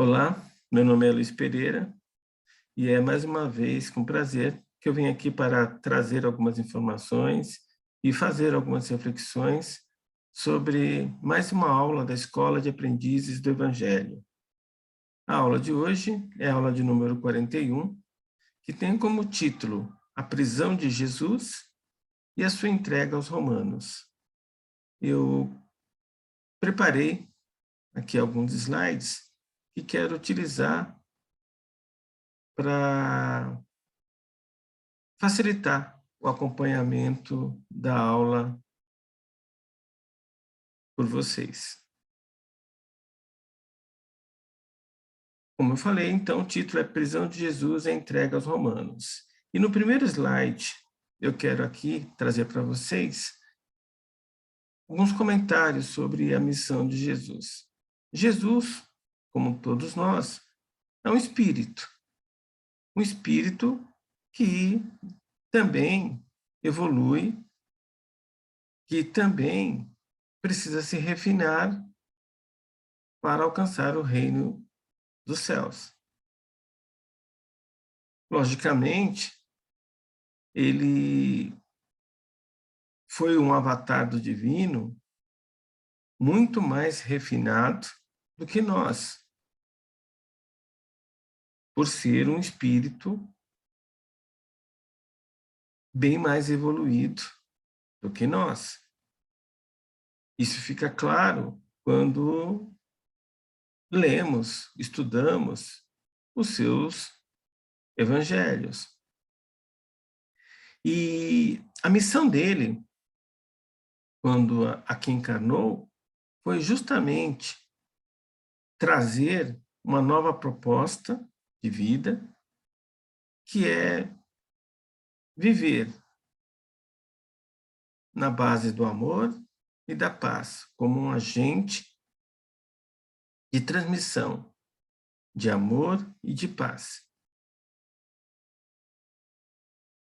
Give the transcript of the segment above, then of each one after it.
Olá, meu nome é Luiz Pereira e é mais uma vez com prazer que eu venho aqui para trazer algumas informações e fazer algumas reflexões sobre mais uma aula da Escola de Aprendizes do Evangelho. A aula de hoje é a aula de número 41, que tem como título A Prisão de Jesus e a sua entrega aos romanos. Eu preparei aqui alguns slides que quero utilizar para facilitar o acompanhamento da aula por vocês. Como eu falei, então, o título é Prisão de Jesus e entrega aos romanos. E no primeiro slide, eu quero aqui trazer para vocês alguns comentários sobre a missão de Jesus. Jesus, como todos nós, é um espírito que também evolui, que também precisa se refinar para alcançar o reino dos céus. Logicamente, ele foi um avatar do divino muito mais refinado do que nós, por ser um espírito bem mais evoluído do que nós. Isso fica claro quando lemos, estudamos os seus evangelhos. E a missão dele, quando aqui encarnou, foi justamente trazer uma nova proposta de vida, que é viver na base do amor e da paz, como um agente de transmissão de amor e de paz.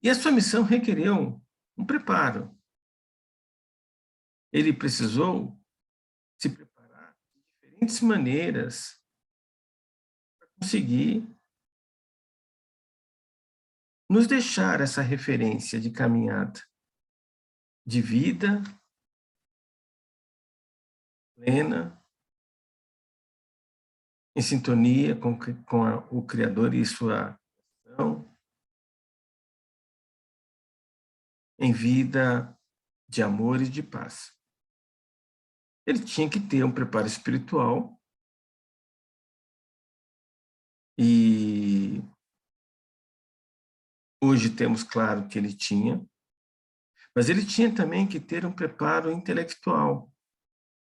E a sua missão requereu um preparo. Ele precisou se preparar de diferentes maneiras para conseguir nos deixar essa referência de caminhada, de vida plena, em sintonia com o Criador e sua ação, em vida de amor e de paz. Ele tinha que ter um preparo espiritual e hoje temos claro que ele tinha, mas ele tinha também que ter um preparo intelectual.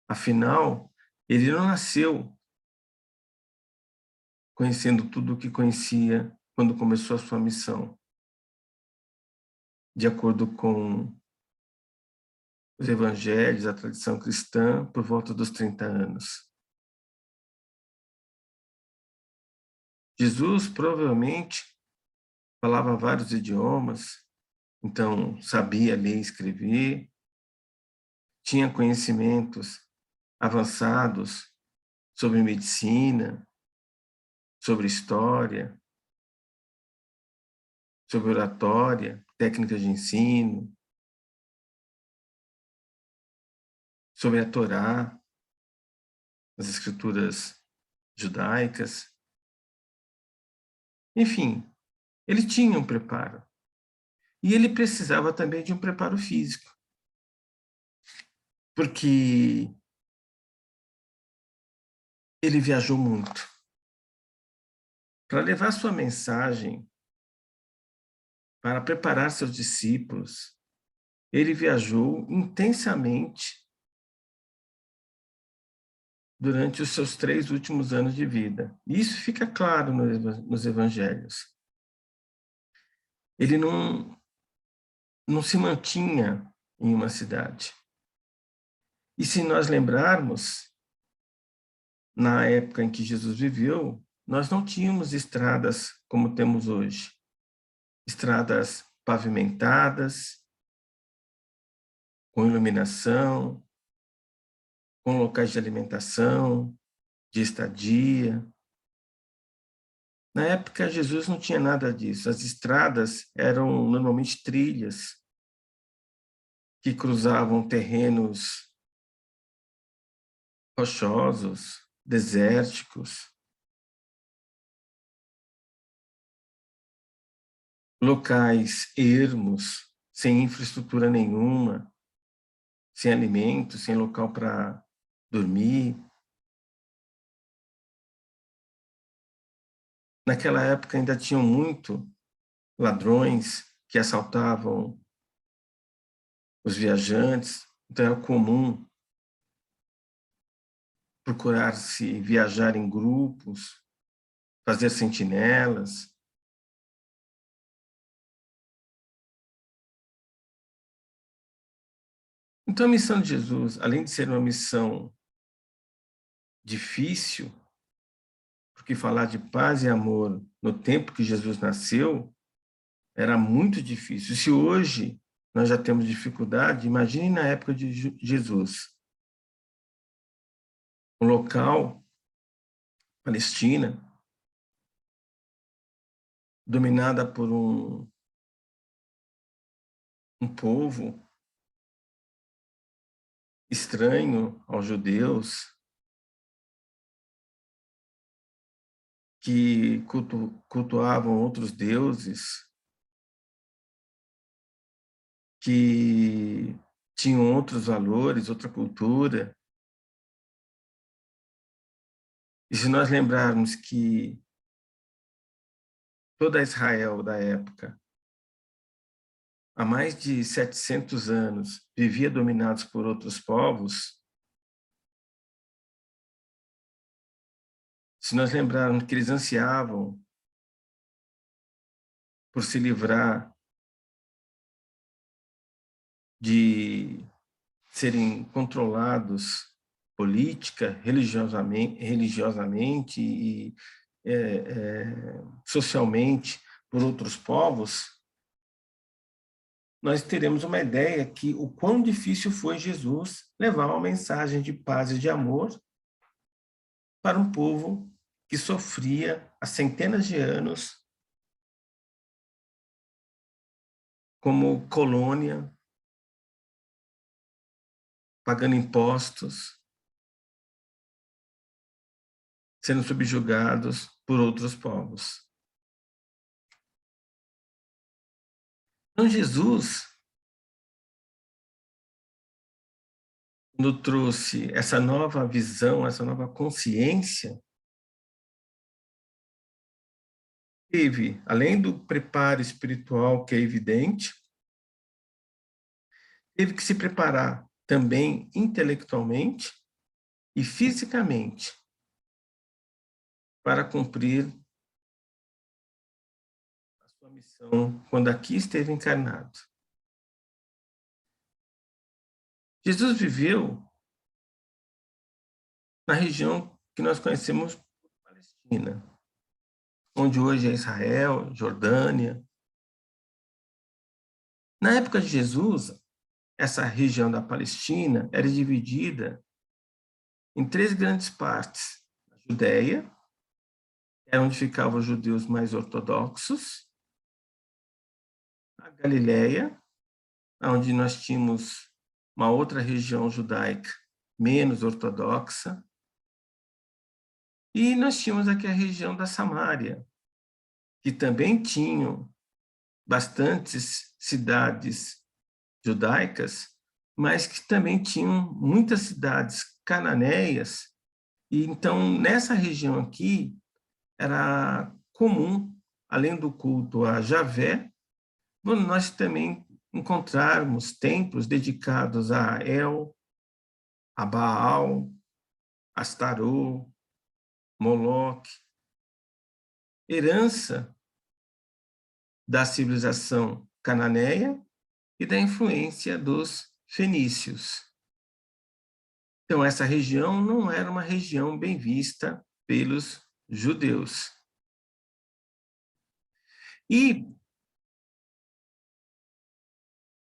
Afinal, ele não nasceu conhecendo tudo o que conhecia quando começou a sua missão, de acordo com os evangelhos, a tradição cristã, por volta dos 30 anos. Jesus provavelmente falava vários idiomas, então sabia ler e escrever, tinha conhecimentos avançados sobre medicina, sobre história, sobre oratória, técnicas de ensino, sobre a Torá, as escrituras judaicas. Enfim, ele tinha um preparo. E ele precisava também de um preparo físico, porque ele viajou muito. Para levar sua mensagem, para preparar seus discípulos, ele viajou intensamente durante os seus 3 últimos anos de vida. E isso fica claro nos evangelhos. Ele não se mantinha em uma cidade. E se nós lembrarmos, na época em que Jesus viveu, nós não tínhamos estradas como temos hoje. Estradas pavimentadas, com iluminação, com locais de alimentação, de estadia. Na época, Jesus não tinha nada disso. As estradas eram normalmente trilhas que cruzavam terrenos rochosos, desérticos, locais ermos, sem infraestrutura nenhuma, sem alimento, sem local para dormir. Naquela época ainda tinham muito ladrões que assaltavam os viajantes, então era comum procurar-se viajar em grupos, fazer sentinelas. Então a missão de Jesus, além de ser uma missão difícil, porque falar de paz e amor no tempo que Jesus nasceu era muito difícil. Se hoje nós já temos dificuldade, imagine na época de Jesus. Um local, Palestina, dominada por um povo estranho aos judeus, que cultuavam outros deuses, que tinham outros valores, outra cultura. E se nós lembrarmos que toda Israel da época, há mais de 700 anos, vivia dominados por outros povos, se nós lembrarmos que eles ansiavam por se livrar de serem controlados política, religiosamente e socialmente por outros povos, nós teremos uma ideia que o quão difícil foi Jesus levar uma mensagem de paz e de amor para um povo que sofria há centenas de anos como colônia, pagando impostos, sendo subjugados por outros povos. Então, Jesus, quando trouxe essa nova visão, essa nova consciência, teve, além do preparo espiritual que é evidente, teve que se preparar também intelectualmente e fisicamente para cumprir a sua missão quando aqui esteve encarnado. Jesus viveu na região que nós conhecemos como Palestina, onde hoje é Israel, Jordânia. Na época de Jesus, essa região da Palestina era dividida em 3 grandes partes. A Judéia, era onde ficavam os judeus mais ortodoxos, a Galileia, onde nós tínhamos uma outra região judaica menos ortodoxa, e nós tínhamos aqui a região da Samária, que também tinham bastantes cidades judaicas, mas que também tinham muitas cidades cananeias, e então nessa região aqui era comum, além do culto a Javé, nós também encontrarmos templos dedicados a El, a Baal, Astarô, Moloque, herança da civilização cananeia e da influência dos fenícios. Então, essa região não era uma região bem vista pelos judeus. E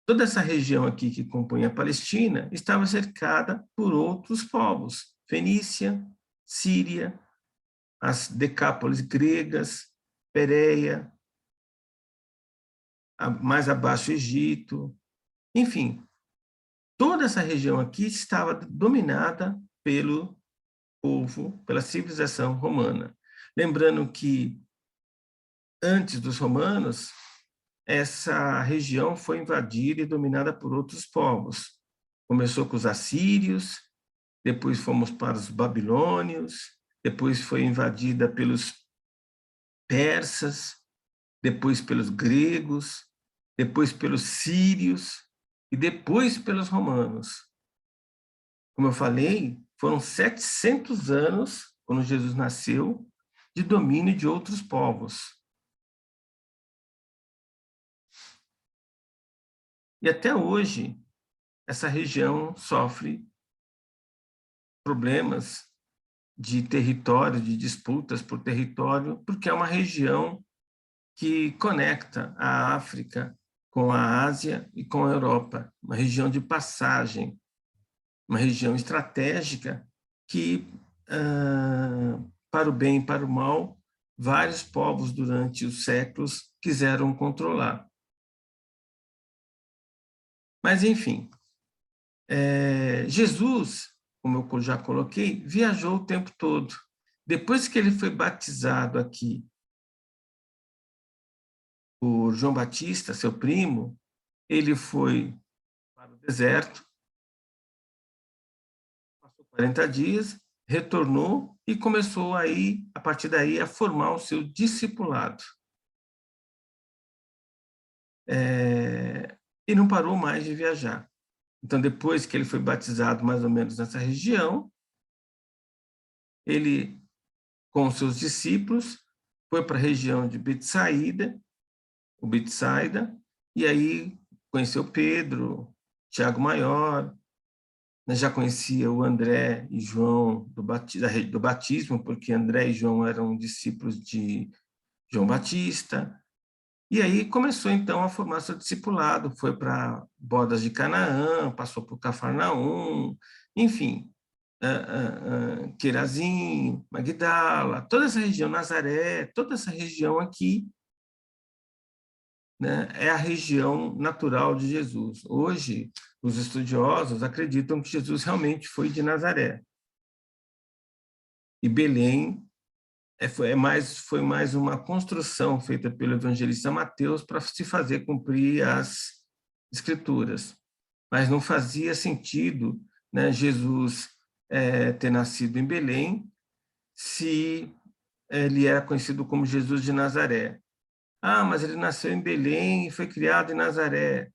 toda essa região aqui que compõe a Palestina estava cercada por outros povos, Fenícia, Síria, as Decápolis gregas, Pérea, mais abaixo Egito, enfim, toda essa região aqui estava dominada pelo povo, pela civilização romana. Lembrando que, antes dos romanos, essa região foi invadida e dominada por outros povos. Começou com os assírios, depois fomos para os babilônios, depois foi invadida pelos persas, depois pelos gregos, depois pelos sírios e depois pelos romanos. Como eu falei, foram 700 anos, quando Jesus nasceu, de domínio de outros povos. E até hoje, essa região sofre problemas de território, de disputas por território, porque é uma região que conecta a África com a Ásia e com a Europa, uma região de passagem, uma região estratégica que, para o bem e para o mal, vários povos durante os séculos quiseram controlar. Mas, enfim, Jesus, como eu já coloquei, viajou o tempo todo. Depois que ele foi batizado aqui por João Batista, seu primo, ele foi para o deserto, passou 40 dias, retornou e começou aí, a partir daí, a formar o seu discipulado. E não parou mais de viajar. Então, depois que ele foi batizado mais ou menos nessa região, ele, com seus discípulos, foi para a região de Betsaída, e aí conheceu Pedro, Tiago Maior, já conhecia o André e João do batismo, porque André e João eram discípulos de João Batista. E aí começou, então, a formar seu discipulado, foi para Bodas de Canaã, passou por Cafarnaum, enfim, Querazim, Magdala, toda essa região, Nazaré, toda essa região aqui, né, é a região natural de Jesus. Hoje, os estudiosos acreditam que Jesus realmente foi de Nazaré. E Belém foi mais uma construção feita pelo evangelista Mateus para se fazer cumprir as escrituras. Mas não fazia sentido, né, Jesus ter nascido em Belém se ele era conhecido como Jesus de Nazaré. Ah, mas ele nasceu em Belém e foi criado em Nazaré.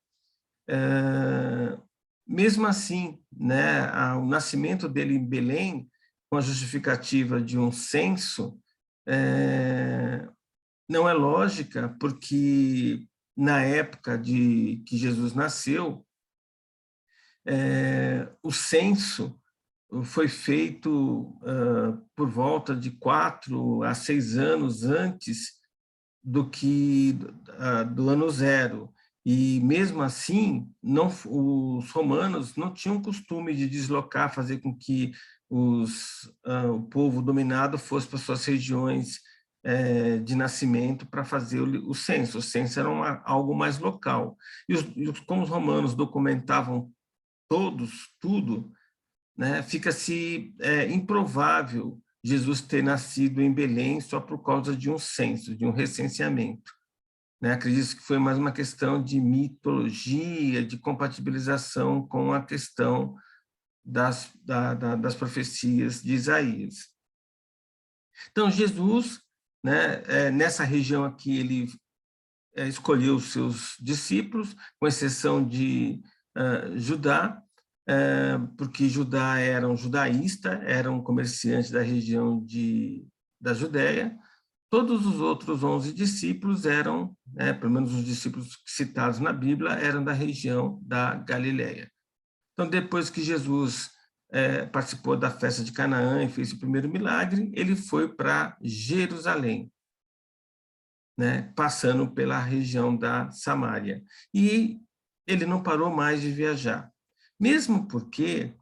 Mesmo assim, né, o nascimento dele em Belém, com a justificativa de um censo, não é lógica, porque na época de que Jesus nasceu, o censo foi feito por volta de 4 a 6 anos antes do ano zero. E, mesmo assim, os romanos não tinham costume de deslocar, fazer com que o povo dominado fosse para suas regiões de nascimento para fazer o censo. O censo era algo mais local. Como os romanos documentavam tudo, né, fica-se improvável Jesus ter nascido em Belém só por causa de um censo, de um recenseamento. Né? Acredito que foi mais uma questão de mitologia, de compatibilização com a questão das profecias de Isaías. Então, Jesus, né, nessa região aqui, ele escolheu os seus discípulos, com exceção de Judá, porque Judá era um judaísta, era um comerciante da região da Judéia. Todos os outros 11 discípulos eram, pelo menos os discípulos citados na Bíblia, eram da região da Galileia. Então, depois que Jesus participou da festa de Canaã e fez o primeiro milagre, ele foi para Jerusalém, né, passando pela região da Samária. E ele não parou mais de viajar, mesmo porque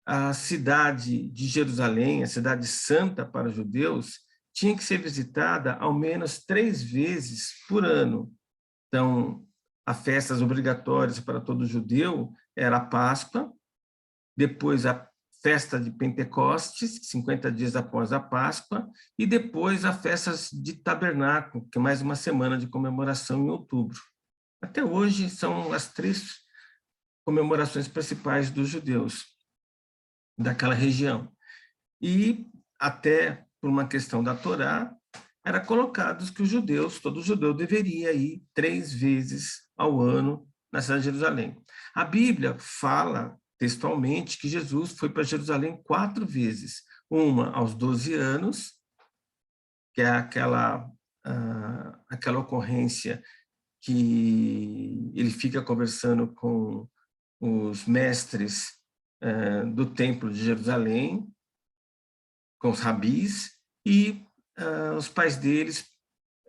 a cidade de Jerusalém, a cidade santa para os judeus, tinha que ser visitada ao menos 3 vezes por ano. Então, as festas obrigatórias para todo judeu era a Páscoa, depois a festa de Pentecostes, 50 dias após a Páscoa, e depois a festa de Tabernáculo, que é mais uma semana de comemoração em outubro. Até hoje são as 3 comemorações principais dos judeus daquela região. E até por uma questão da Torá, era colocado que os judeus, todo judeu deveria ir 3 vezes ao ano na cidade de Jerusalém. A Bíblia fala textualmente que Jesus foi para Jerusalém 4 vezes. Uma aos 12 anos, que é aquela ocorrência que ele fica conversando com os mestres do templo de Jerusalém, com os rabis, e os pais deles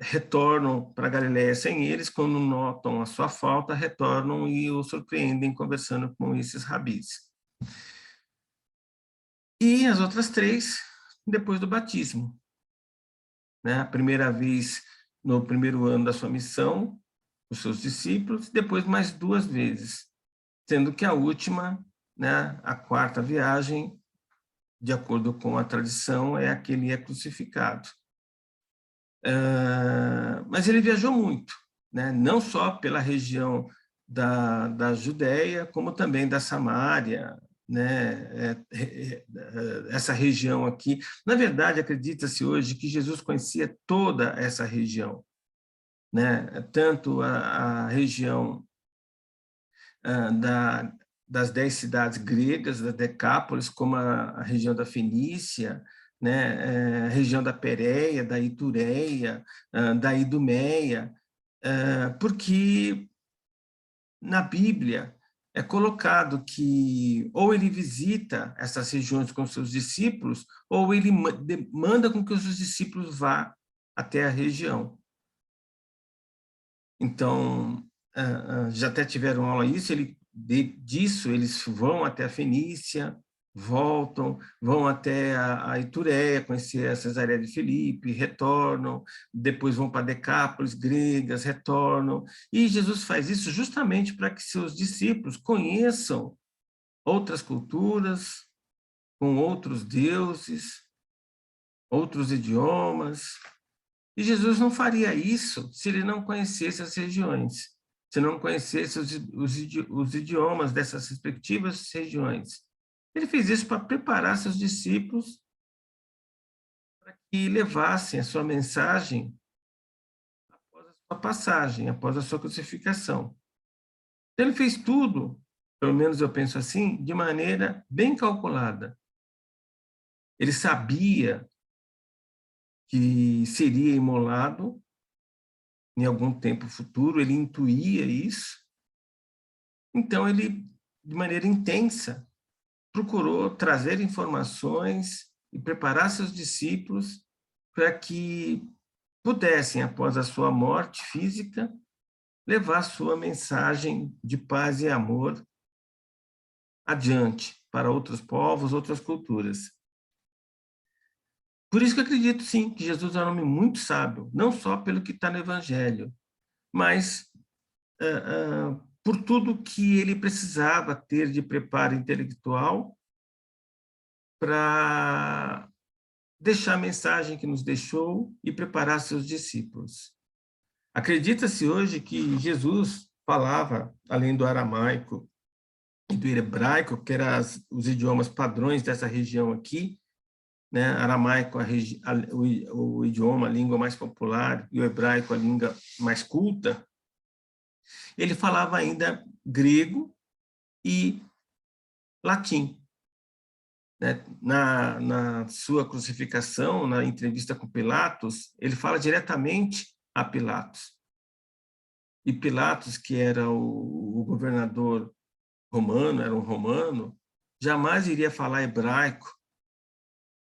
retornam para Galiléia sem eles, quando notam a sua falta, retornam e o surpreendem conversando com esses rabis. E as outras 3, depois do batismo. Né? A primeira vez no primeiro ano da sua missão, os seus discípulos, depois mais 2 vezes, sendo que a última, né, a 4ª viagem, de acordo com a tradição, é a que ele é crucificado. Mas ele viajou muito, né? Não só pela região da Judéia, como também da Samária, né? Essa região aqui. Na verdade, acredita-se hoje que Jesus conhecia toda essa região, né? Tanto a região das 10 cidades gregas, da Decápolis, como a região da Fenícia, né, a região da Pérea, da Itureia, da Idumeia, porque na Bíblia é colocado que ou ele visita essas regiões com seus discípulos, ou ele manda com que os seus discípulos vá até a região. Então, já até tiveram aula isso, disso eles vão até a Fenícia, voltam, vão até a Itureia, conhecer a Cesareia de Filipe, retornam, depois vão para Decápolis, gregas, retornam. E Jesus faz isso justamente para que seus discípulos conheçam outras culturas, com outros deuses, outros idiomas. E Jesus não faria isso se ele não conhecesse as regiões, se não conhecesse os idiomas dessas respectivas regiões. Ele fez isso para preparar seus discípulos para que levassem a sua mensagem após a sua passagem, após a sua crucificação. Então, ele fez tudo, pelo menos eu penso assim, de maneira bem calculada. Ele sabia que seria imolado em algum tempo futuro, ele intuía isso. Então, ele, de maneira intensa, procurou trazer informações e preparar seus discípulos para que pudessem, após a sua morte física, levar sua mensagem de paz e amor adiante para outros povos, outras culturas. Por isso que eu acredito, sim, que Jesus é um homem muito sábio, não só pelo que está no Evangelho, mas por tudo que ele precisava ter de preparo intelectual para deixar a mensagem que nos deixou e preparar seus discípulos. Acredita-se hoje que Jesus falava, além do aramaico e do hebraico, que eram os idiomas padrões dessa região aqui, né? Aramaico, o idioma, a língua mais popular, e o hebraico, a língua mais culta. Ele falava ainda grego e latim. Né? Na sua crucificação, na entrevista com Pilatos, ele fala diretamente a Pilatos. E Pilatos, que era o governador romano, era um romano, jamais iria falar hebraico,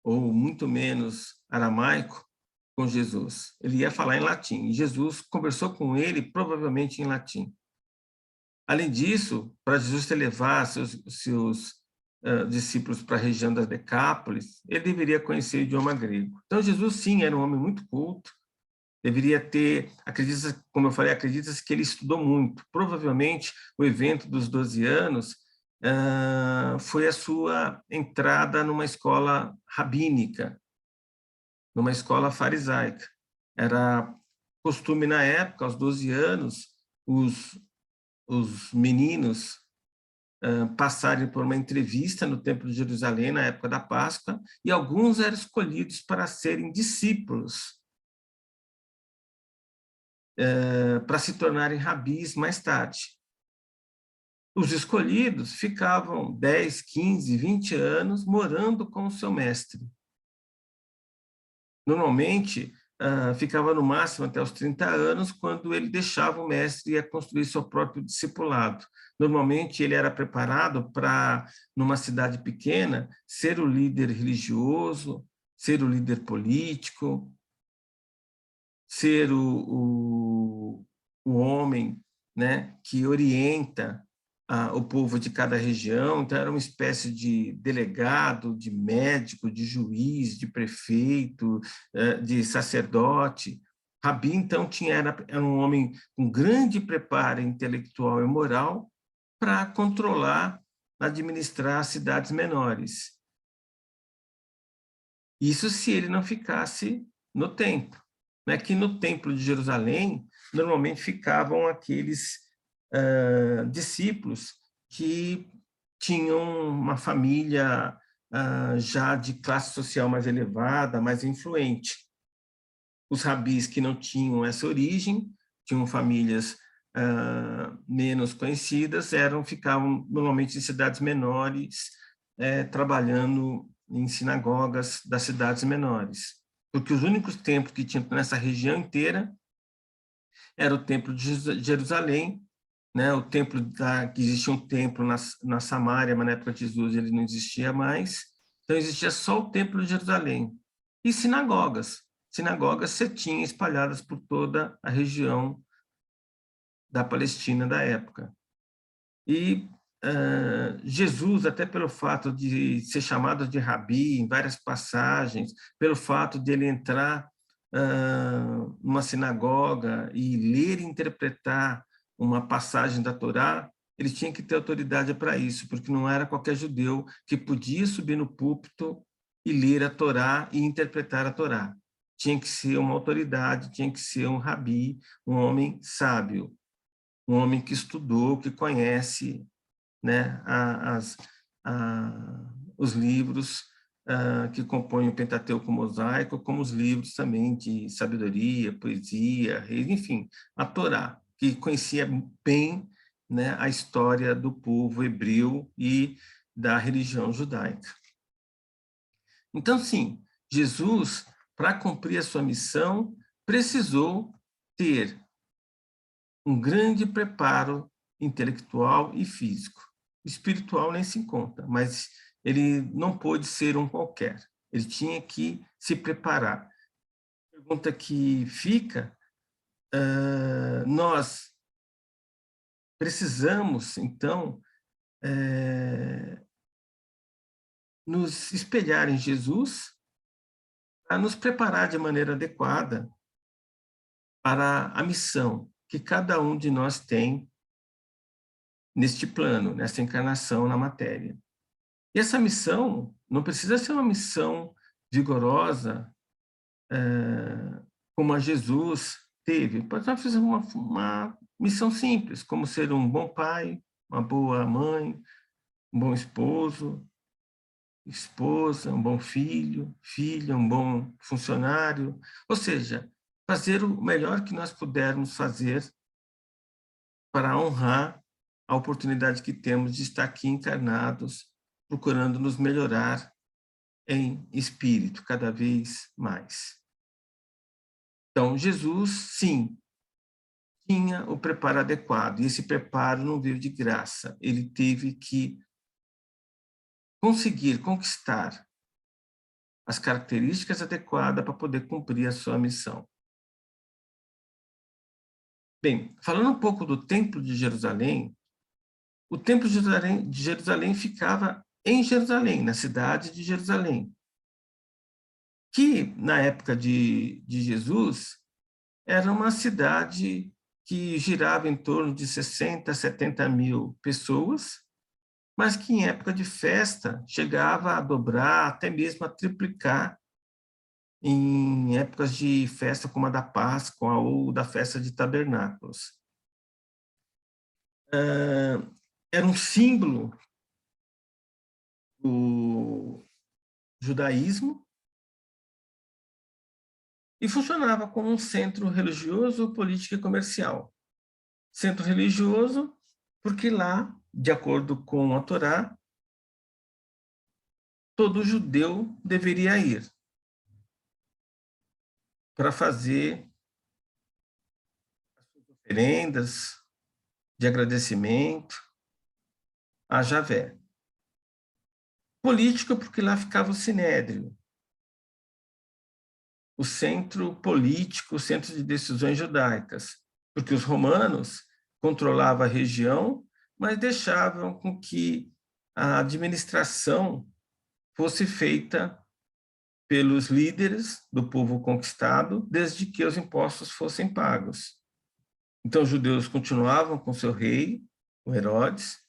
ou muito menos aramaico, com Jesus. Ele ia falar em latim. E Jesus conversou com ele, provavelmente em latim. Além disso, para Jesus levar seus discípulos para a região das Decápolis, ele deveria conhecer o idioma grego. Então, Jesus, sim, era um homem muito culto, deveria ter, acredita, como eu falei, acredita-se que ele estudou muito. Provavelmente, o evento dos 12 anos foi a sua entrada numa escola rabínica, numa escola farisaica. Era costume na época, aos 12 anos, os meninos passarem por uma entrevista no Templo de Jerusalém, na época da Páscoa, e alguns eram escolhidos para serem discípulos, para se tornarem rabis mais tarde. Os escolhidos ficavam 10, 15, 20 anos morando com o seu mestre. Normalmente, ficava no máximo até os 30 anos, quando ele deixava o mestre e ia construir seu próprio discipulado. Normalmente, ele era preparado para, numa cidade pequena, ser o líder religioso, ser o líder político, ser o homem, né, que orienta o povo de cada região. Então, era uma espécie de delegado, de médico, de juiz, de prefeito, de sacerdote. Rabi, então, era um homem com grande preparo intelectual e moral para controlar, administrar as cidades menores. Isso se ele não ficasse no templo. Não é que no templo de Jerusalém, normalmente ficavam aqueles discípulos que tinham uma família já de classe social mais elevada, mais influente. Os rabis que não tinham essa origem, tinham famílias menos conhecidas, ficavam normalmente em cidades menores, trabalhando em sinagogas das cidades menores. Porque os únicos templos que tinham nessa região inteira era o templo de Jerusalém, né? O templo que existia um templo na Samária, mas na época de Jesus ele não existia mais. Então existia só o templo de Jerusalém. E sinagogas. Sinagogas você tinha espalhadas por toda a região da Palestina da época. E Jesus, até pelo fato de ser chamado de rabi em várias passagens, pelo fato de ele entrar numa sinagoga e ler e interpretar uma passagem da Torá, ele tinha que ter autoridade para isso, porque não era qualquer judeu que podia subir no púlpito e ler a Torá e interpretar a Torá. Tinha que ser uma autoridade, tinha que ser um rabi, um homem sábio, um homem que estudou, que conhece, né, os livros que compõem o Pentateuco Mosaico, como os livros também de sabedoria, poesia, enfim, a Torá, que conhecia bem, né, a história do povo hebreu e da religião judaica. Então, sim, Jesus, para cumprir a sua missão, precisou ter um grande preparo intelectual e físico. Espiritual nem se conta, mas ele não pôde ser um qualquer. Ele tinha que se preparar. A pergunta que fica, nós precisamos, então, nos espelhar em Jesus para nos preparar de maneira adequada para a missão que cada um de nós tem neste plano, nessa encarnação na matéria. E essa missão não precisa ser uma missão vigorosa, como a Jesus teve. Pode ser uma missão simples, como ser um bom pai, uma boa mãe, um bom esposo, esposa, um bom filho, filha, um bom funcionário. Ou seja, fazer o melhor que nós pudermos fazer para honrar a oportunidade que temos de estar aqui encarnados, procurando nos melhorar em espírito cada vez mais. Então, Jesus, sim, tinha o preparo adequado, e esse preparo não veio de graça. Ele teve que conseguir conquistar as características adequadas para poder cumprir a sua missão. Bem, falando um pouco do Templo de Jerusalém, o Templo de Jerusalém ficava em Jerusalém, na cidade de Jerusalém, que na época de Jesus era uma cidade que girava em torno de 60 a 70 mil pessoas, mas que em época de festa chegava a dobrar, até mesmo a triplicar em épocas de festa como a da Páscoa ou da festa de Tabernáculos. Era um símbolo do judaísmo e funcionava como um centro religioso, político e comercial. Centro religioso, porque lá, de acordo com a Torá, todo judeu deveria ir para fazer oferendas de agradecimento a Javé. Política, porque lá ficava o Sinédrio, o centro político, o centro de decisões judaicas, porque os romanos controlavam a região, mas deixavam com que a administração fosse feita pelos líderes do povo conquistado, desde que os impostos fossem pagos. Então, os judeus continuavam com seu rei, o Herodes,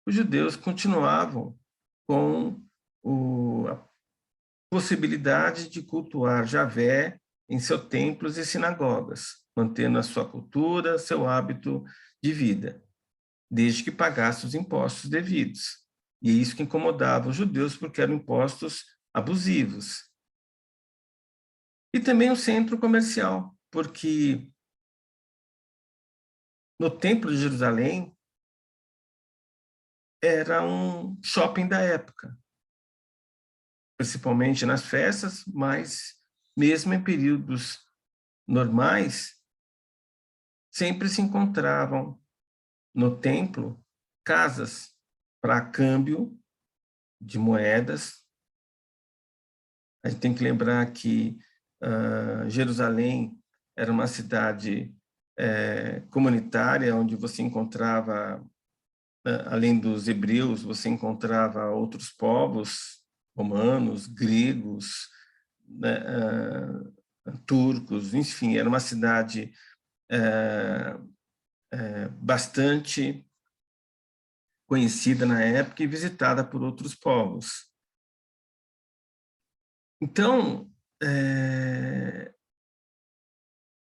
os judeus continuavam com a possibilidade de cultuar Javé em seus templos e sinagogas, mantendo a sua cultura, seu hábito de vida, desde que pagasse os impostos devidos. E é isso que incomodava os judeus, porque eram impostos abusivos. E também um centro comercial, porque no Templo de Jerusalém era um shopping da época, principalmente nas festas, mas mesmo em períodos normais, sempre se encontravam no templo casas para câmbio de moedas. A gente tem que lembrar que Jerusalém era uma cidade comunitária, onde você encontrava, além dos hebreus, você encontrava outros povos, romanos, gregos, né, turcos, enfim, era uma cidade bastante conhecida na época e visitada por outros povos. Então,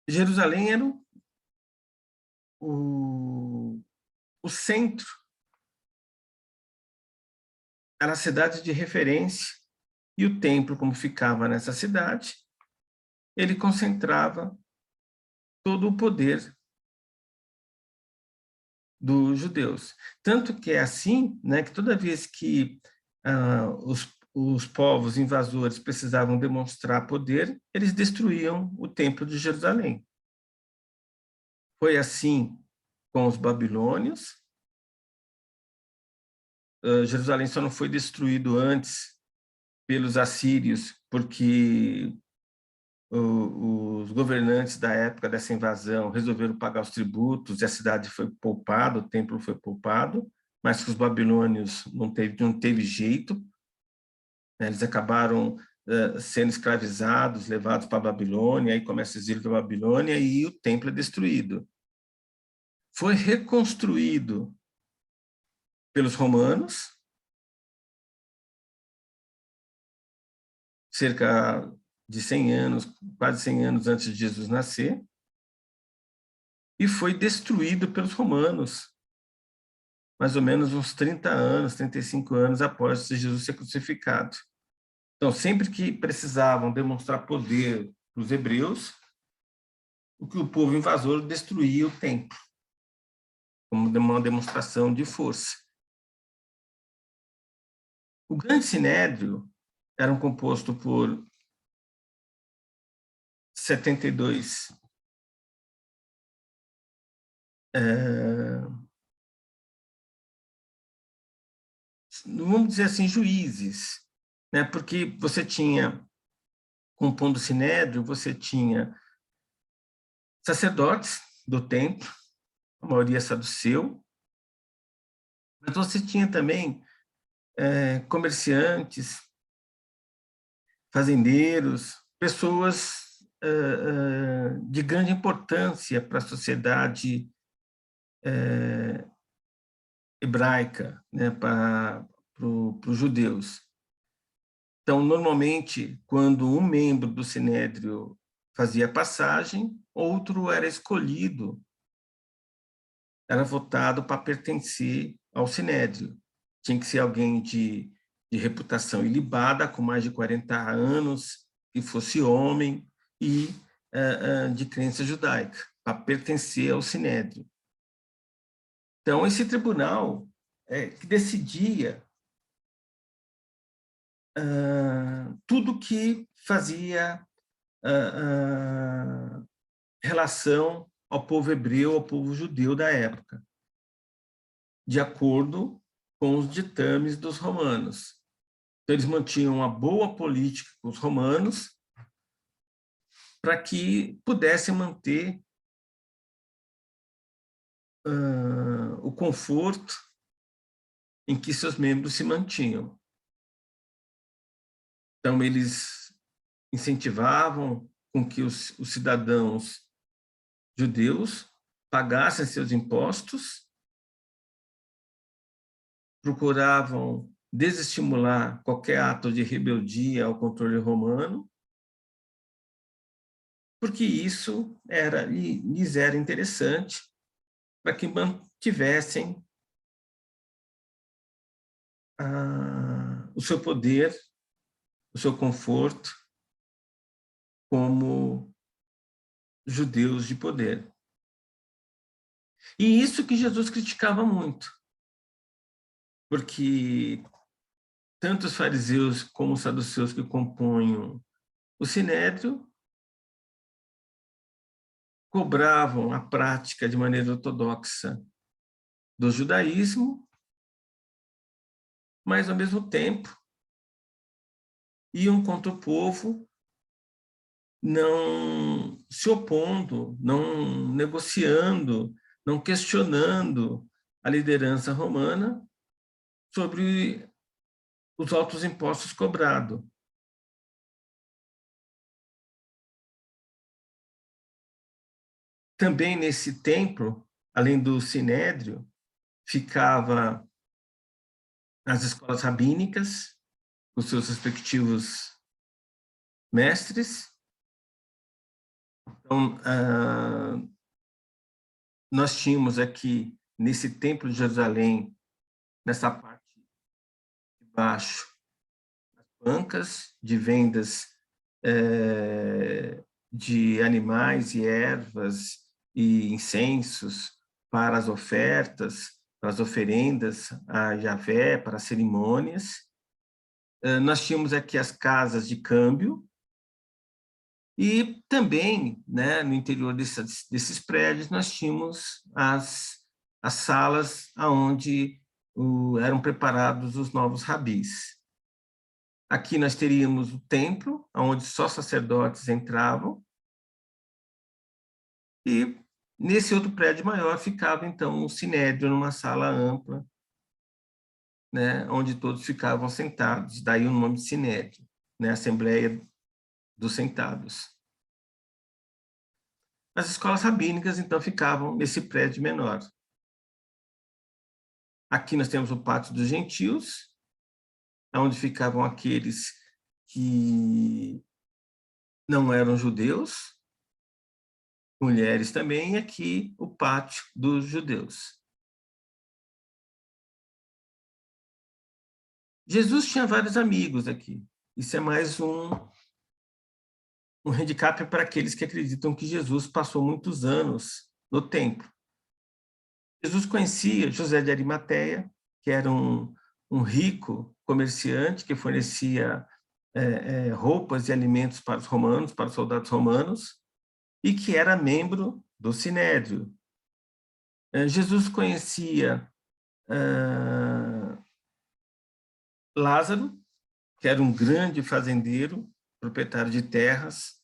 Jerusalém era o centro, era a cidade de referência, e o templo, como ficava nessa cidade, ele concentrava todo o poder dos judeus. Tanto que é assim, né, que toda vez que os povos invasores precisavam demonstrar poder, eles destruíam o templo de Jerusalém. Foi assim com os babilônios. Jerusalém só não foi destruído antes pelos assírios, porque os governantes da época dessa invasão resolveram pagar os tributos e a cidade foi poupada, o templo foi poupado, mas que os babilônios não teve jeito, né? Eles acabaram sendo escravizados, levados para a Babilônia, aí começa o exílio da Babilônia e o templo é destruído. Foi reconstruído pelos romanos, cerca de 100 anos, quase 100 anos antes de Jesus nascer, e foi destruído pelos romanos, mais ou menos uns 30 anos, 35 anos após Jesus ser crucificado. Então, sempre que precisavam demonstrar poder para os hebreus, o povo invasor destruía o templo, como uma demonstração de força. O Grande Sinédrio era composto por 72 vamos dizer assim, juízes, né? Porque você tinha, compondo o Sinédrio, você tinha sacerdotes do templo, a maioria saduceu, mas você tinha também comerciantes, fazendeiros, pessoas de grande importância para a sociedade hebraica, né, para os judeus. Então, normalmente, quando um membro do Sinédrio fazia passagem, outro era escolhido, era votado para pertencer ao Sinédrio. Tinha que ser alguém de reputação ilibada, com mais de 40 anos, que fosse homem e de crença judaica, para pertencer ao Sinédrio. Então, esse tribunal que decidia tudo que fazia relação ao povo hebreu, ao povo judeu da época, de acordo com os ditames dos romanos. Então, eles mantinham uma boa política com os romanos para que pudessem manter o conforto em que seus membros se mantinham. Então, eles incentivavam com que os cidadãos judeus pagassem seus impostos, procuravam desestimular qualquer ato de rebeldia ao controle romano, porque isso lhes era interessante para que mantivessem o seu poder, o seu conforto como judeus de poder. E isso que Jesus criticava muito, porque tanto os fariseus como os saduceus que compunham o Sinédrio cobravam a prática de maneira ortodoxa do judaísmo, mas, ao mesmo tempo, iam contra o povo, não se opondo, não negociando, não questionando a liderança romana sobre os altos impostos cobrados. Também nesse templo, além do Sinédrio, ficava as escolas rabínicas, os seus respectivos mestres. Então, nós tínhamos aqui, nesse templo de Jerusalém, nessa parte de baixo, as bancas de vendas de animais e ervas e incensos para as ofertas, para as oferendas a Javé, para as cerimônias. Nós tínhamos aqui as casas de câmbio e também, né, no interior desses prédios, nós tínhamos as salas onde eram preparados os novos rabis. Aqui nós teríamos o templo, onde só sacerdotes entravam, e nesse outro prédio maior ficava, então, um sinédrio, numa sala ampla, né, onde todos ficavam sentados, daí o nome de sinédrio, né, Assembleia dos Sentados. As escolas rabínicas, então, ficavam nesse prédio menor. Aqui nós temos o Pátio dos Gentios, onde ficavam aqueles que não eram judeus, mulheres também, e aqui o Pátio dos Judeus. Jesus tinha vários amigos aqui. Isso é mais um handicap para aqueles que acreditam que Jesus passou muitos anos no templo. Jesus conhecia José de Arimateia, que era um rico comerciante que fornecia roupas e alimentos para os romanos, para os soldados romanos, e que era membro do Sinédrio. Jesus conhecia Lázaro, que era um grande fazendeiro, proprietário de terras,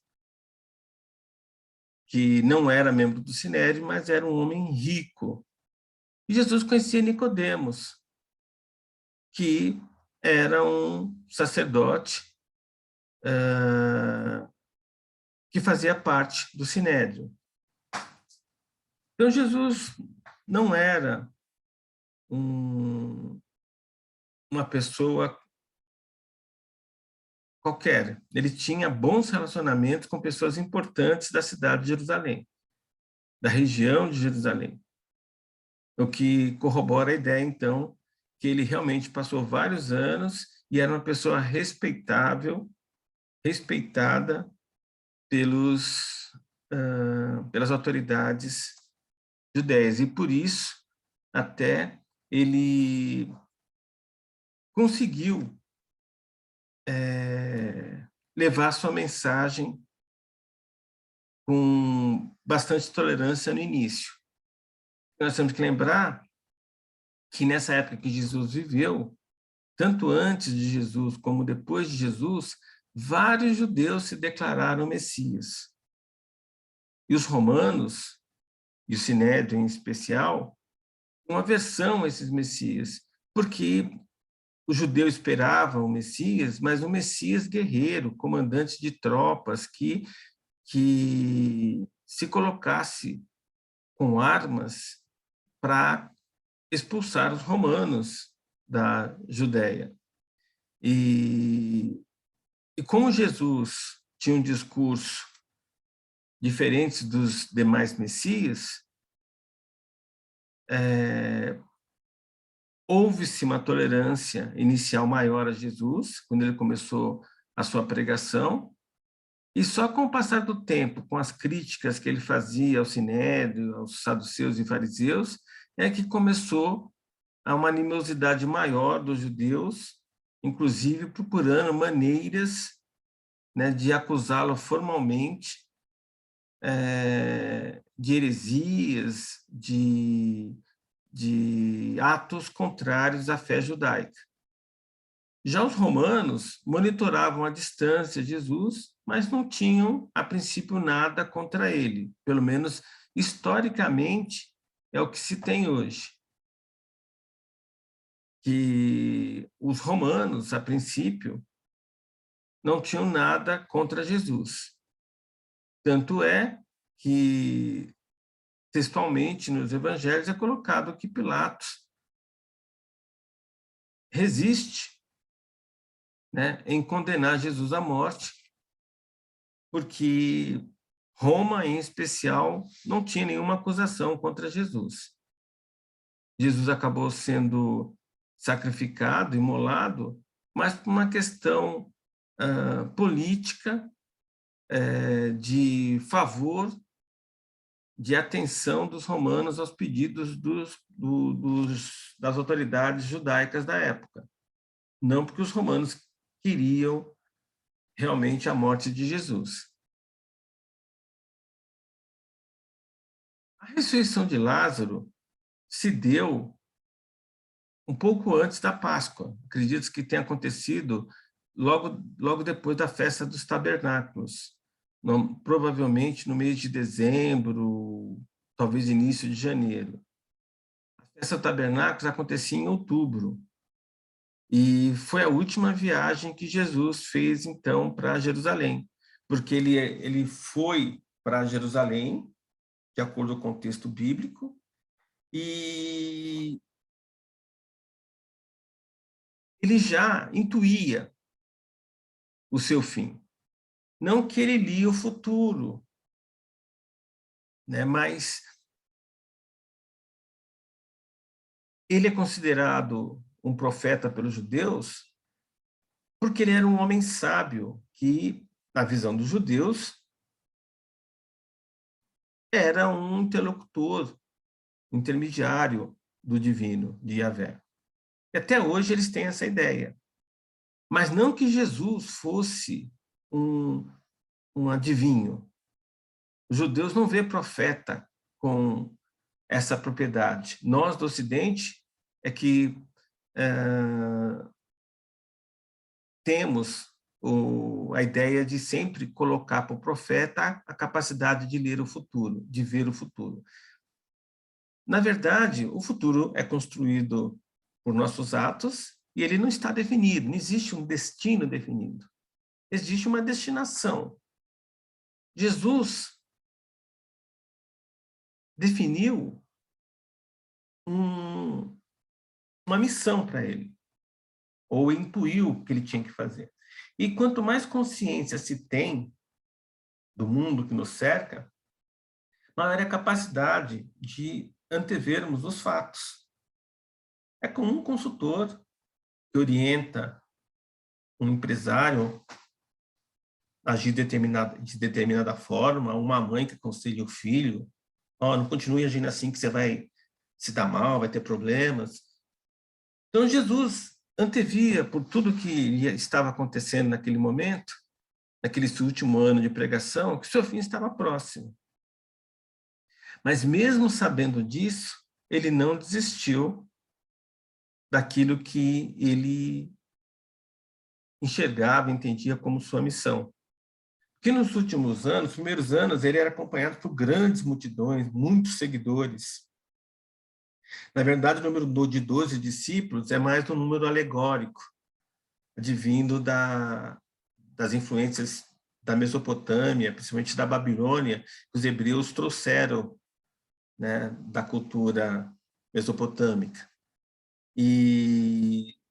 que não era membro do Sinédrio, mas era um homem rico. E Jesus conhecia Nicodemos, que era um sacerdote que fazia parte do Sinédrio. Então, Jesus não era uma pessoa qualquer. Ele tinha bons relacionamentos com pessoas importantes da cidade de Jerusalém, da região de Jerusalém. O que corrobora a ideia, então, que ele realmente passou vários anos e era uma pessoa respeitável, respeitada pelas autoridades judeias. E por isso, até ele conseguiu levar sua mensagem com bastante tolerância no início. Nós temos que lembrar que nessa época que Jesus viveu, tanto antes de Jesus como depois de Jesus, vários judeus se declararam Messias. E os romanos, e o Sinédrio em especial, uma aversão a esses Messias, porque o judeu esperava o Messias, mas um Messias guerreiro, comandante de tropas, que se colocasse com armas para expulsar os romanos da Judéia. E como Jesus tinha um discurso diferente dos demais messias, houve-se uma tolerância inicial maior a Jesus, quando ele começou a sua pregação, e só com o passar do tempo, com as críticas que ele fazia ao Sinédrio, aos saduceus e fariseus, é que começou a uma animosidade maior dos judeus, inclusive procurando maneiras, né, de acusá-lo formalmente de heresias, de atos contrários à fé judaica. Já os romanos monitoravam à distância Jesus, mas não tinham, a princípio, nada contra ele. Pelo menos, historicamente, é o que se tem hoje. Que os romanos, a princípio, não tinham nada contra Jesus. Tanto é que, textualmente, nos evangelhos, é colocado que Pilatos resiste, né, em condenar Jesus à morte, porque Roma, em especial, não tinha nenhuma acusação contra Jesus. Jesus acabou sendo sacrificado, imolado, mas por uma questão política, de favor, de atenção dos romanos aos pedidos das autoridades judaicas da época. Não porque os romanos queriam realmente a morte de Jesus. A ressurreição de Lázaro se deu um pouco antes da Páscoa. Acredito que tenha acontecido logo depois da festa dos tabernáculos, provavelmente no mês de dezembro, talvez início de janeiro. A festa dos tabernáculos acontecia em outubro, e foi a última viagem que Jesus fez, então, para Jerusalém, porque ele foi para Jerusalém, de acordo com o texto bíblico, e ele já intuía o seu fim. Não que ele lia o futuro, né? Mas ele é considerado um profeta pelos judeus porque ele era um homem sábio, que, na visão dos judeus, era um interlocutor, intermediário do divino, de Yahvé. E até hoje eles têm essa ideia. Mas não que Jesus fosse um adivinho. Os judeus não vê profeta com essa propriedade. Nós, do Ocidente, é que temos a ideia de sempre colocar para o profeta a capacidade de ler o futuro, de ver o futuro. Na verdade, o futuro é construído por nossos atos e ele não está definido, não existe um destino definido. Existe uma destinação. Jesus definiu uma missão para ele, ou intuiu o que ele tinha que fazer. E quanto mais consciência se tem do mundo que nos cerca, maior é a capacidade de antevermos os fatos. É como um consultor que orienta um empresário a agir de determinada forma, uma mãe que aconselha o filho, não continue agindo assim que você vai se dar mal, vai ter problemas. Então Jesus antevia por tudo que estava acontecendo naquele momento, naquele seu último ano de pregação, que seu fim estava próximo. Mas mesmo sabendo disso, ele não desistiu daquilo que ele enxergava, entendia como sua missão. Porque nos últimos anos, primeiros anos, ele era acompanhado por grandes multidões, muitos seguidores. Na verdade, o número de 12 discípulos é mais um número alegórico, advindo das influências da Mesopotâmia, principalmente da Babilônia, que os hebreus trouxeram, né, da cultura mesopotâmica.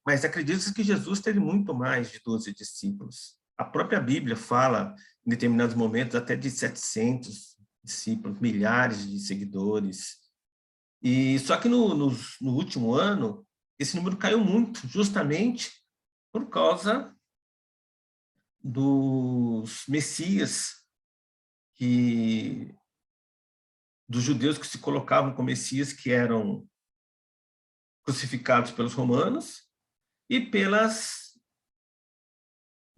Mas acredita-se que Jesus teve muito mais de 12 discípulos. A própria Bíblia fala, em determinados momentos, até de 700 discípulos, milhares de seguidores. E só que no último ano, esse número caiu muito, justamente por causa dos messias, dos judeus que se colocavam como messias, que eram crucificados pelos romanos, e pelas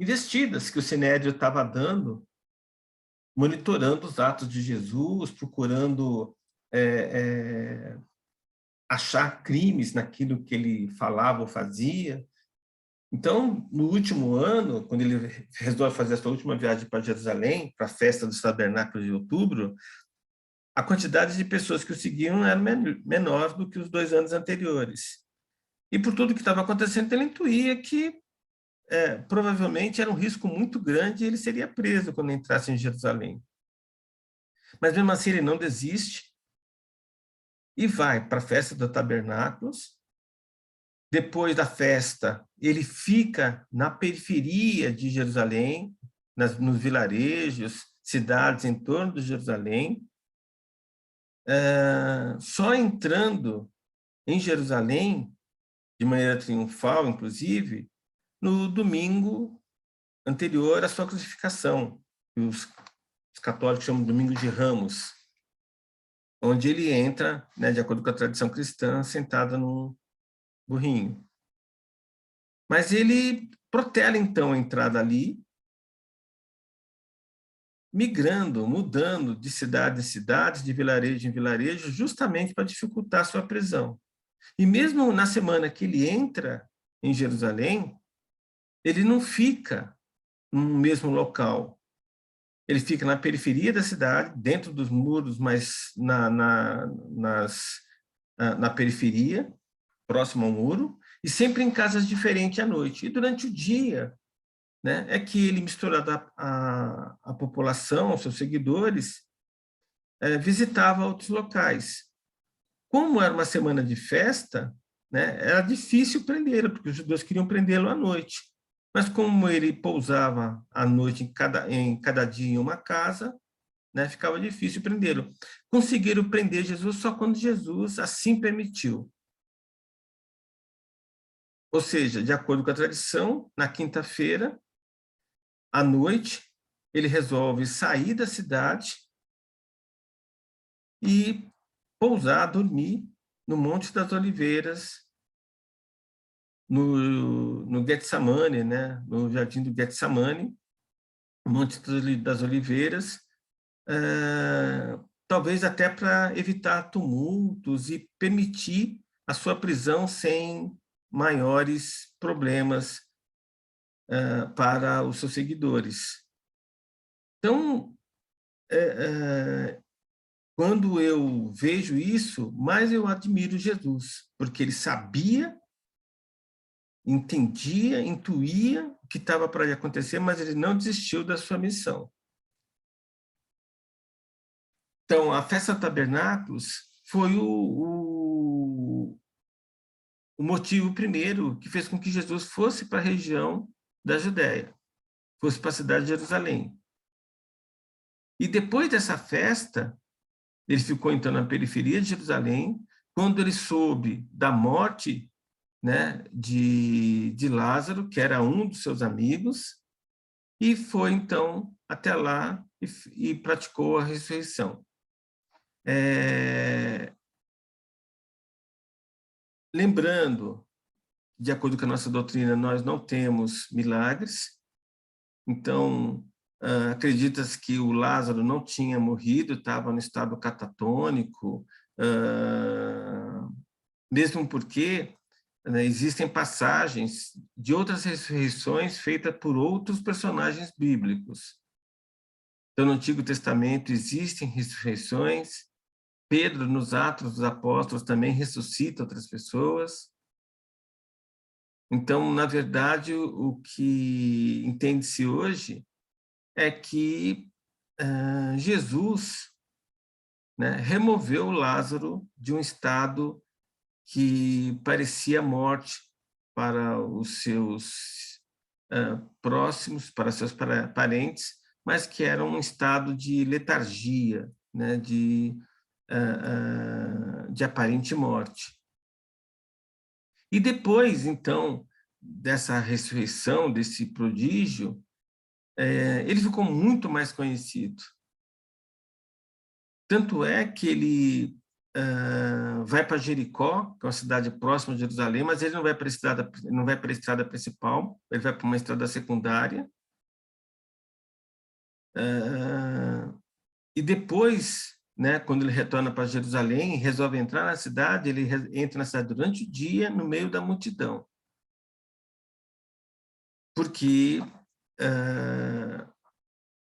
investidas que o Sinédrio estava dando, monitorando os atos de Jesus, procurando achar crimes naquilo que ele falava ou fazia. Então, no último ano, quando ele resolve fazer a sua última viagem para Jerusalém, para a festa dos tabernáculos de outubro, a quantidade de pessoas que o seguiam era menor do que os 2 anos anteriores. E por tudo que estava acontecendo, ele intuía que provavelmente era um risco muito grande e ele seria preso quando entrasse em Jerusalém. Mas mesmo assim ele não desiste e vai para a festa dos tabernáculos. Depois da festa, ele fica na periferia de Jerusalém, nos vilarejos, cidades em torno de Jerusalém, só entrando em Jerusalém, de maneira triunfal, inclusive, no domingo anterior à sua crucificação, que os católicos chamam de Domingo de Ramos, onde ele entra, né, de acordo com a tradição cristã, sentado num burrinho. Mas ele protela, então, a entrada ali, migrando, mudando de cidade em cidade, de vilarejo em vilarejo, justamente para dificultar a sua prisão. E mesmo na semana que ele entra em Jerusalém, ele não fica no mesmo local. Ele fica na periferia da cidade, dentro dos muros, mas na periferia, próximo ao muro, e sempre em casas diferentes à noite. E durante o dia, né, é que ele, misturado a população, aos seus seguidores, visitava outros locais. Como era uma semana de festa, né, era difícil prendê-lo, porque os judeus queriam prendê-lo à noite. Mas como ele pousava à noite em cada dia em uma casa, né, ficava difícil prendê-lo. Conseguiram prender Jesus só quando Jesus assim permitiu. Ou seja, de acordo com a tradição, na quinta-feira, à noite, ele resolve sair da cidade e pousar, dormir no Monte das Oliveiras, no Getsemane, né? No Jardim do Getsemane, Monte das Oliveiras, talvez até para evitar tumultos e permitir a sua prisão sem maiores problemas para os seus seguidores. Então, quando eu vejo isso, mais eu admiro Jesus, porque ele sabia entendia, intuía o que estava para acontecer, mas ele não desistiu da sua missão. Então, a festa dos tabernáculos foi o motivo primeiro que fez com que Jesus fosse para a região da Judéia, fosse para a cidade de Jerusalém. E depois dessa festa, ele ficou então na periferia de Jerusalém. Quando ele soube da morte, né, de Lázaro, que era um dos seus amigos, e foi então até lá e praticou a ressurreição. Lembrando, de acordo com a nossa doutrina, nós não temos milagres, então acredita-se que o Lázaro não tinha morrido, estava no estado catatônico, mesmo porque, né, existem passagens de outras ressurreições feitas por outros personagens bíblicos. Então, no Antigo Testamento existem ressurreições. Pedro, nos Atos dos Apóstolos, também ressuscita outras pessoas. Então, na verdade, o que entende-se hoje é que Jesus, né, removeu Lázaro de um estado que parecia morte para os seus próximos, para seus parentes, mas que era um estado de letargia, né, de aparente morte. E depois, então, dessa ressurreição, desse prodígio, ele ficou muito mais conhecido. Tanto é que ele vai para Jericó, que é uma cidade próxima de Jerusalém, mas ele não vai para a estrada principal, ele vai para uma estrada secundária. E depois, né, quando ele retorna para Jerusalém, resolve entrar na cidade, ele entra na cidade durante o dia, no meio da multidão. Porque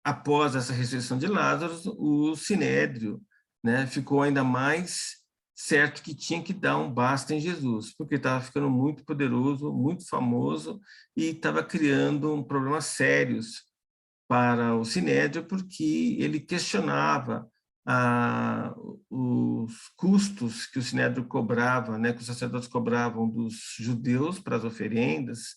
após essa ressurreição de Lázaro, o Sinédrio, né, ficou ainda mais certo que tinha que dar um basta em Jesus, porque estava ficando muito poderoso, muito famoso, e estava criando problemas sérios para o Sinédrio, porque ele questionava os custos que o Sinédrio cobrava, né, que os sacerdotes cobravam dos judeus para as oferendas,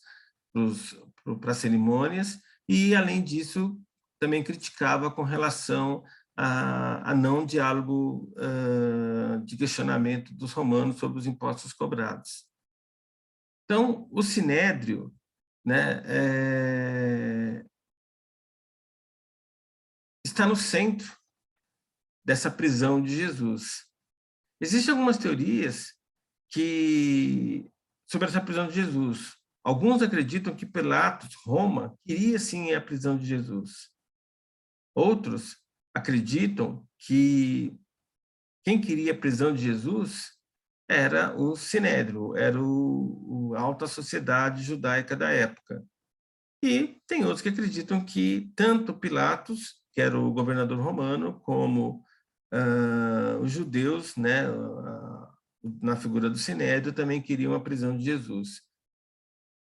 para as cerimônias, e, além disso, também criticava com relação a não diálogo de questionamento dos romanos sobre os impostos cobrados. Então, o Sinédrio, né, está no centro dessa prisão de Jesus. Existem algumas teorias sobre essa prisão de Jesus. Alguns acreditam que Pilatos, Roma, queria sim a prisão de Jesus. Outros acreditam que quem queria a prisão de Jesus era o Sinédrio, era a alta sociedade judaica da época. E tem outros que acreditam que tanto Pilatos, que era o governador romano, como os judeus, né, na figura do Sinédrio, também queriam a prisão de Jesus.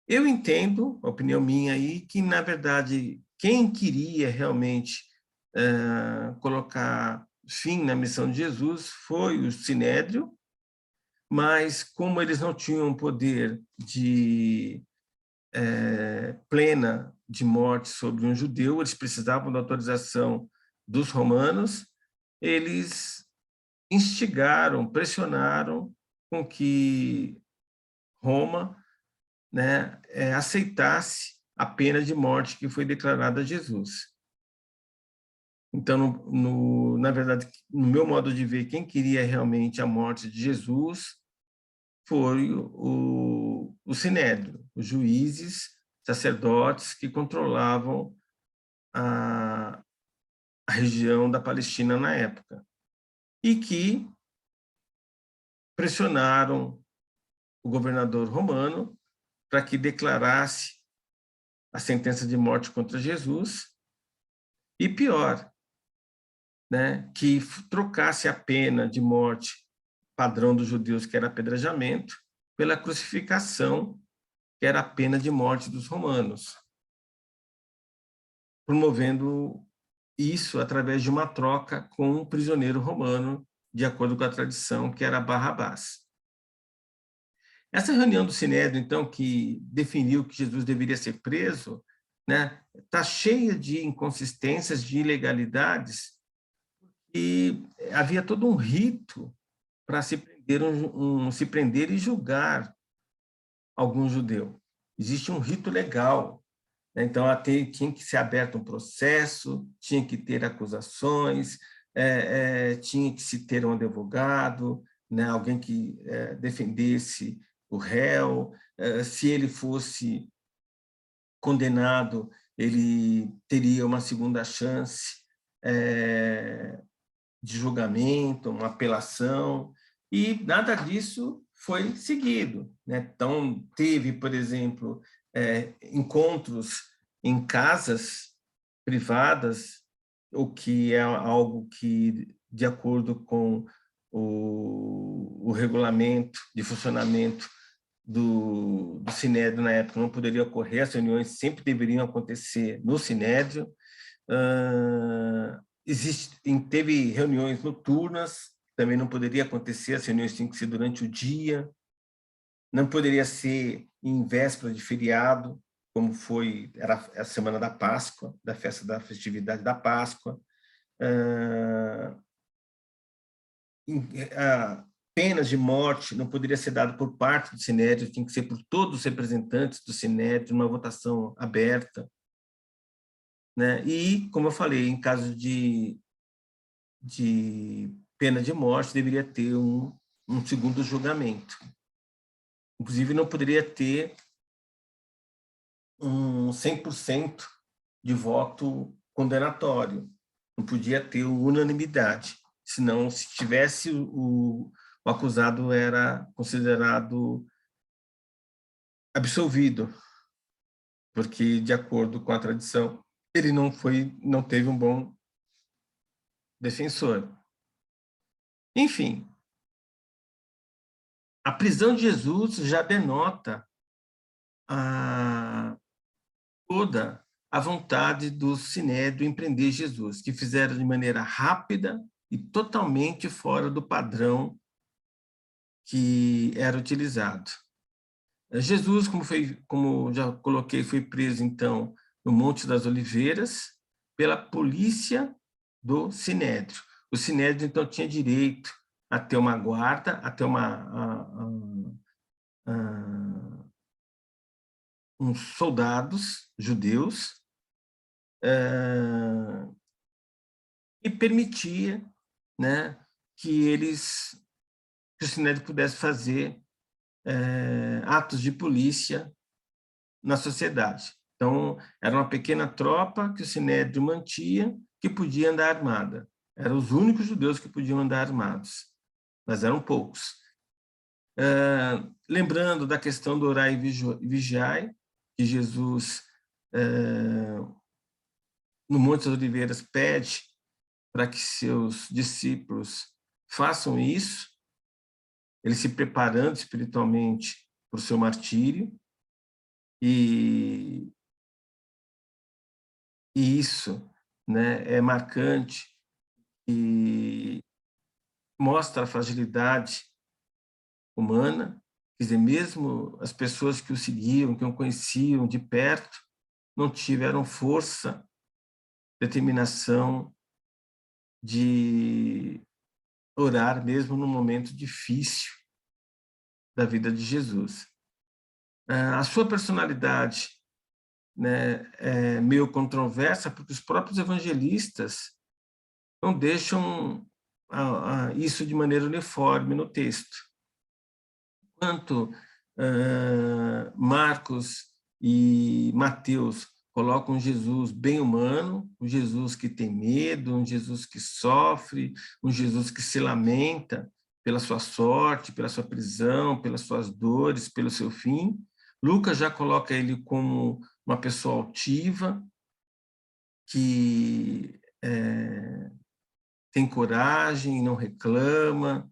Eu entendo, a opinião minha aí, que, na verdade, quem queria realmente colocar fim na missão de Jesus foi o Sinédrio, mas como eles não tinham poder de plena de morte sobre um judeu, eles precisavam da autorização dos romanos, eles instigaram, pressionaram com que Roma, né, aceitasse a pena de morte que foi declarada a Jesus. Então, na verdade, no meu modo de ver, quem queria realmente a morte de Jesus foi o Sinédrio, os juízes, sacerdotes que controlavam a região da Palestina na época e que pressionaram o governador romano para que declarasse a sentença de morte contra Jesus e, pior, né, que trocasse a pena de morte padrão dos judeus, que era apedrejamento, pela crucificação, que era a pena de morte dos romanos, promovendo isso através de uma troca com um prisioneiro romano, de acordo com a tradição, que era Barrabás. Essa reunião do Sinédrio, então, que definiu que Jesus deveria ser preso, né, está cheia de inconsistências, de ilegalidades, e havia todo um rito para se prender e julgar algum judeu. Existe um rito legal, né? Então tinha que ser aberto um processo, tinha que ter acusações, tinha que se ter um advogado, né? Alguém que defendesse o réu, se ele fosse condenado, ele teria uma segunda chance de julgamento, uma apelação, e nada disso foi seguido, né? Então, teve, por exemplo, encontros em casas privadas, o que é algo que, de acordo com o regulamento de funcionamento do Sinédrio na época, não poderia ocorrer, as reuniões sempre deveriam acontecer no Sinédrio. Teve reuniões noturnas, também não poderia acontecer, as reuniões tinham que ser durante o dia, não poderia ser em véspera de feriado, como era a semana da Páscoa, da festividade da Páscoa. Penas de morte não poderia ser dada por parte do Sinédrio, tinha que ser por todos os representantes do Sinédrio, uma votação aberta, né? E, como eu falei, em caso de pena de morte, deveria ter um segundo julgamento. Inclusive, não poderia ter um 100% de voto condenatório. Não podia ter unanimidade. Senão, se tivesse, o acusado era considerado absolvido, porque, de acordo com a tradição, ele não teve um bom defensor. Enfim, a prisão de Jesus já denota toda a vontade do Sinédrio em prender Jesus, que fizeram de maneira rápida e totalmente fora do padrão que era utilizado. Jesus, como já coloquei, foi preso, então, no Monte das Oliveiras, pela polícia do Sinédrio. O Sinédrio, então, tinha direito a ter uma guarda, a ter uns soldados judeus, e permitia, né, que o Sinédrio pudesse fazer atos de polícia na sociedade. Então, era uma pequena tropa que o Sinédrio mantia, que podia andar armada. Eram os únicos judeus que podiam andar armados, mas eram poucos. Lembrando da questão do orai e vigiai, que Jesus, no Monte das Oliveiras, pede para que seus discípulos façam isso, eles se preparando espiritualmente para o seu martírio, e isso, né, é marcante e mostra a fragilidade humana. Quer dizer, mesmo as pessoas que o seguiam, que o conheciam de perto, não tiveram força, determinação de orar mesmo num momento difícil da vida de Jesus. A sua personalidade, né, é meio controversa, porque os próprios evangelistas não deixam isso de maneira uniforme no texto. Enquanto Marcos e Mateus colocam Jesus bem humano, um Jesus que tem medo, um Jesus que sofre, um Jesus que se lamenta pela sua sorte, pela sua prisão, pelas suas dores, pelo seu fim. Lucas já coloca ele como uma pessoa altiva, que tem coragem, não reclama.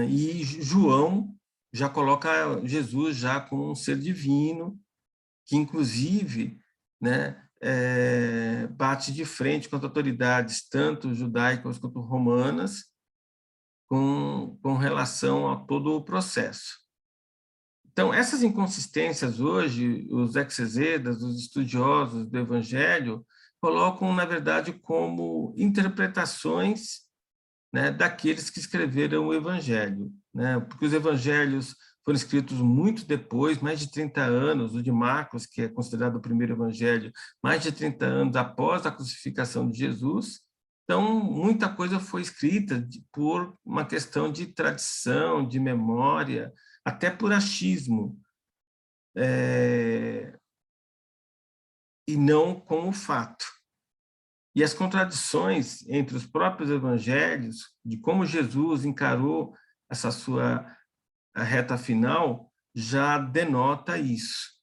E João já coloca Jesus já como um ser divino, que inclusive, né, bate de frente com as autoridades, tanto judaicas quanto romanas, com relação a todo o processo. Então, essas inconsistências hoje, os exegetas, os estudiosos do Evangelho, colocam, na verdade, como interpretações, né, daqueles que escreveram o Evangelho, né? Porque os Evangelhos foram escritos muito depois, mais de 30 anos, o de Marcos, que é considerado o primeiro Evangelho, mais de 30 anos após a crucificação de Jesus. Então, muita coisa foi escrita por uma questão de tradição, de memória, até por achismo, e não como fato. E as contradições entre os próprios evangelhos, de como Jesus encarou essa sua reta final, já denota isso.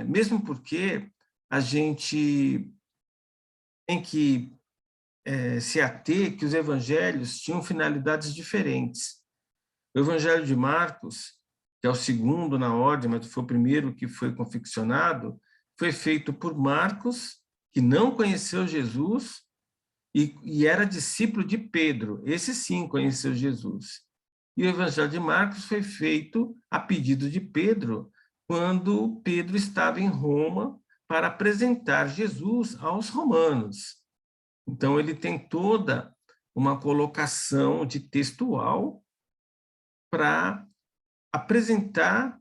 Mesmo porque a gente tem que se ater que os evangelhos tinham finalidades diferentes. O Evangelho de Marcos, que é o segundo na ordem, mas foi o primeiro que foi confeccionado, foi feito por Marcos, que não conheceu Jesus e era discípulo de Pedro. Esse sim conheceu Jesus. E o Evangelho de Marcos foi feito a pedido de Pedro, quando Pedro estava em Roma para apresentar Jesus aos romanos. Então, ele tem toda uma colocação de textual para apresentar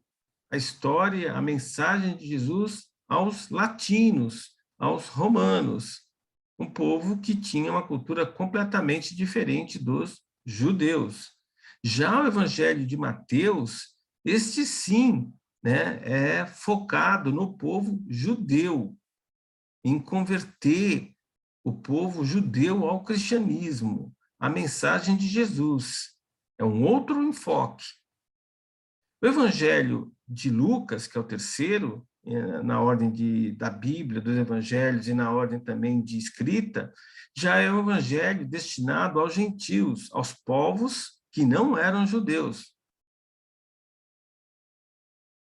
a história, a mensagem de Jesus aos latinos, aos romanos, um povo que tinha uma cultura completamente diferente dos judeus. Já o Evangelho de Mateus, este sim, né, é focado no povo judeu, em converter o povo judeu ao cristianismo, a mensagem de Jesus. É um outro enfoque. O Evangelho de Lucas, que é o terceiro, na ordem da Bíblia, dos Evangelhos e na ordem também de escrita, já é um evangelho destinado aos gentios, aos povos que não eram judeus.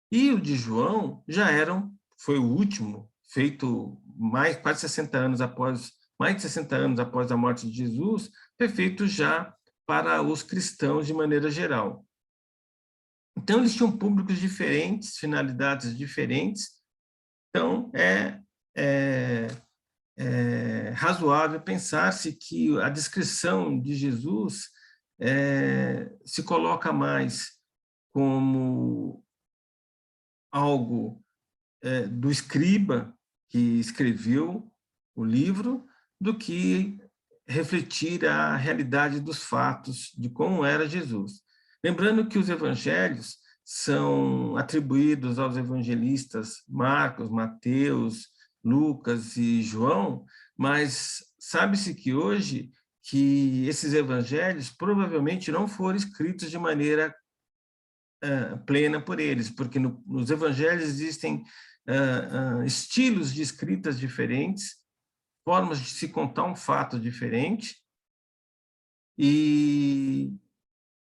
E o de João foi o último, feito quase 60 anos após, mais de 60 anos após a morte de Jesus, foi feito já para os cristãos de maneira geral. Então, eles tinham públicos diferentes, finalidades diferentes. Então, é razoável pensar-se que a descrição de Jesus se coloca mais como algo do escriba que escreveu o livro, do que refletir a realidade dos fatos de como era Jesus. Lembrando que os evangelhos são atribuídos aos evangelistas Marcos, Mateus, Lucas e João, mas sabe-se que hoje que esses evangelhos provavelmente não foram escritos de maneira plena por eles, porque nos evangelhos existem estilos de escritas diferentes, formas de se contar um fato diferente, e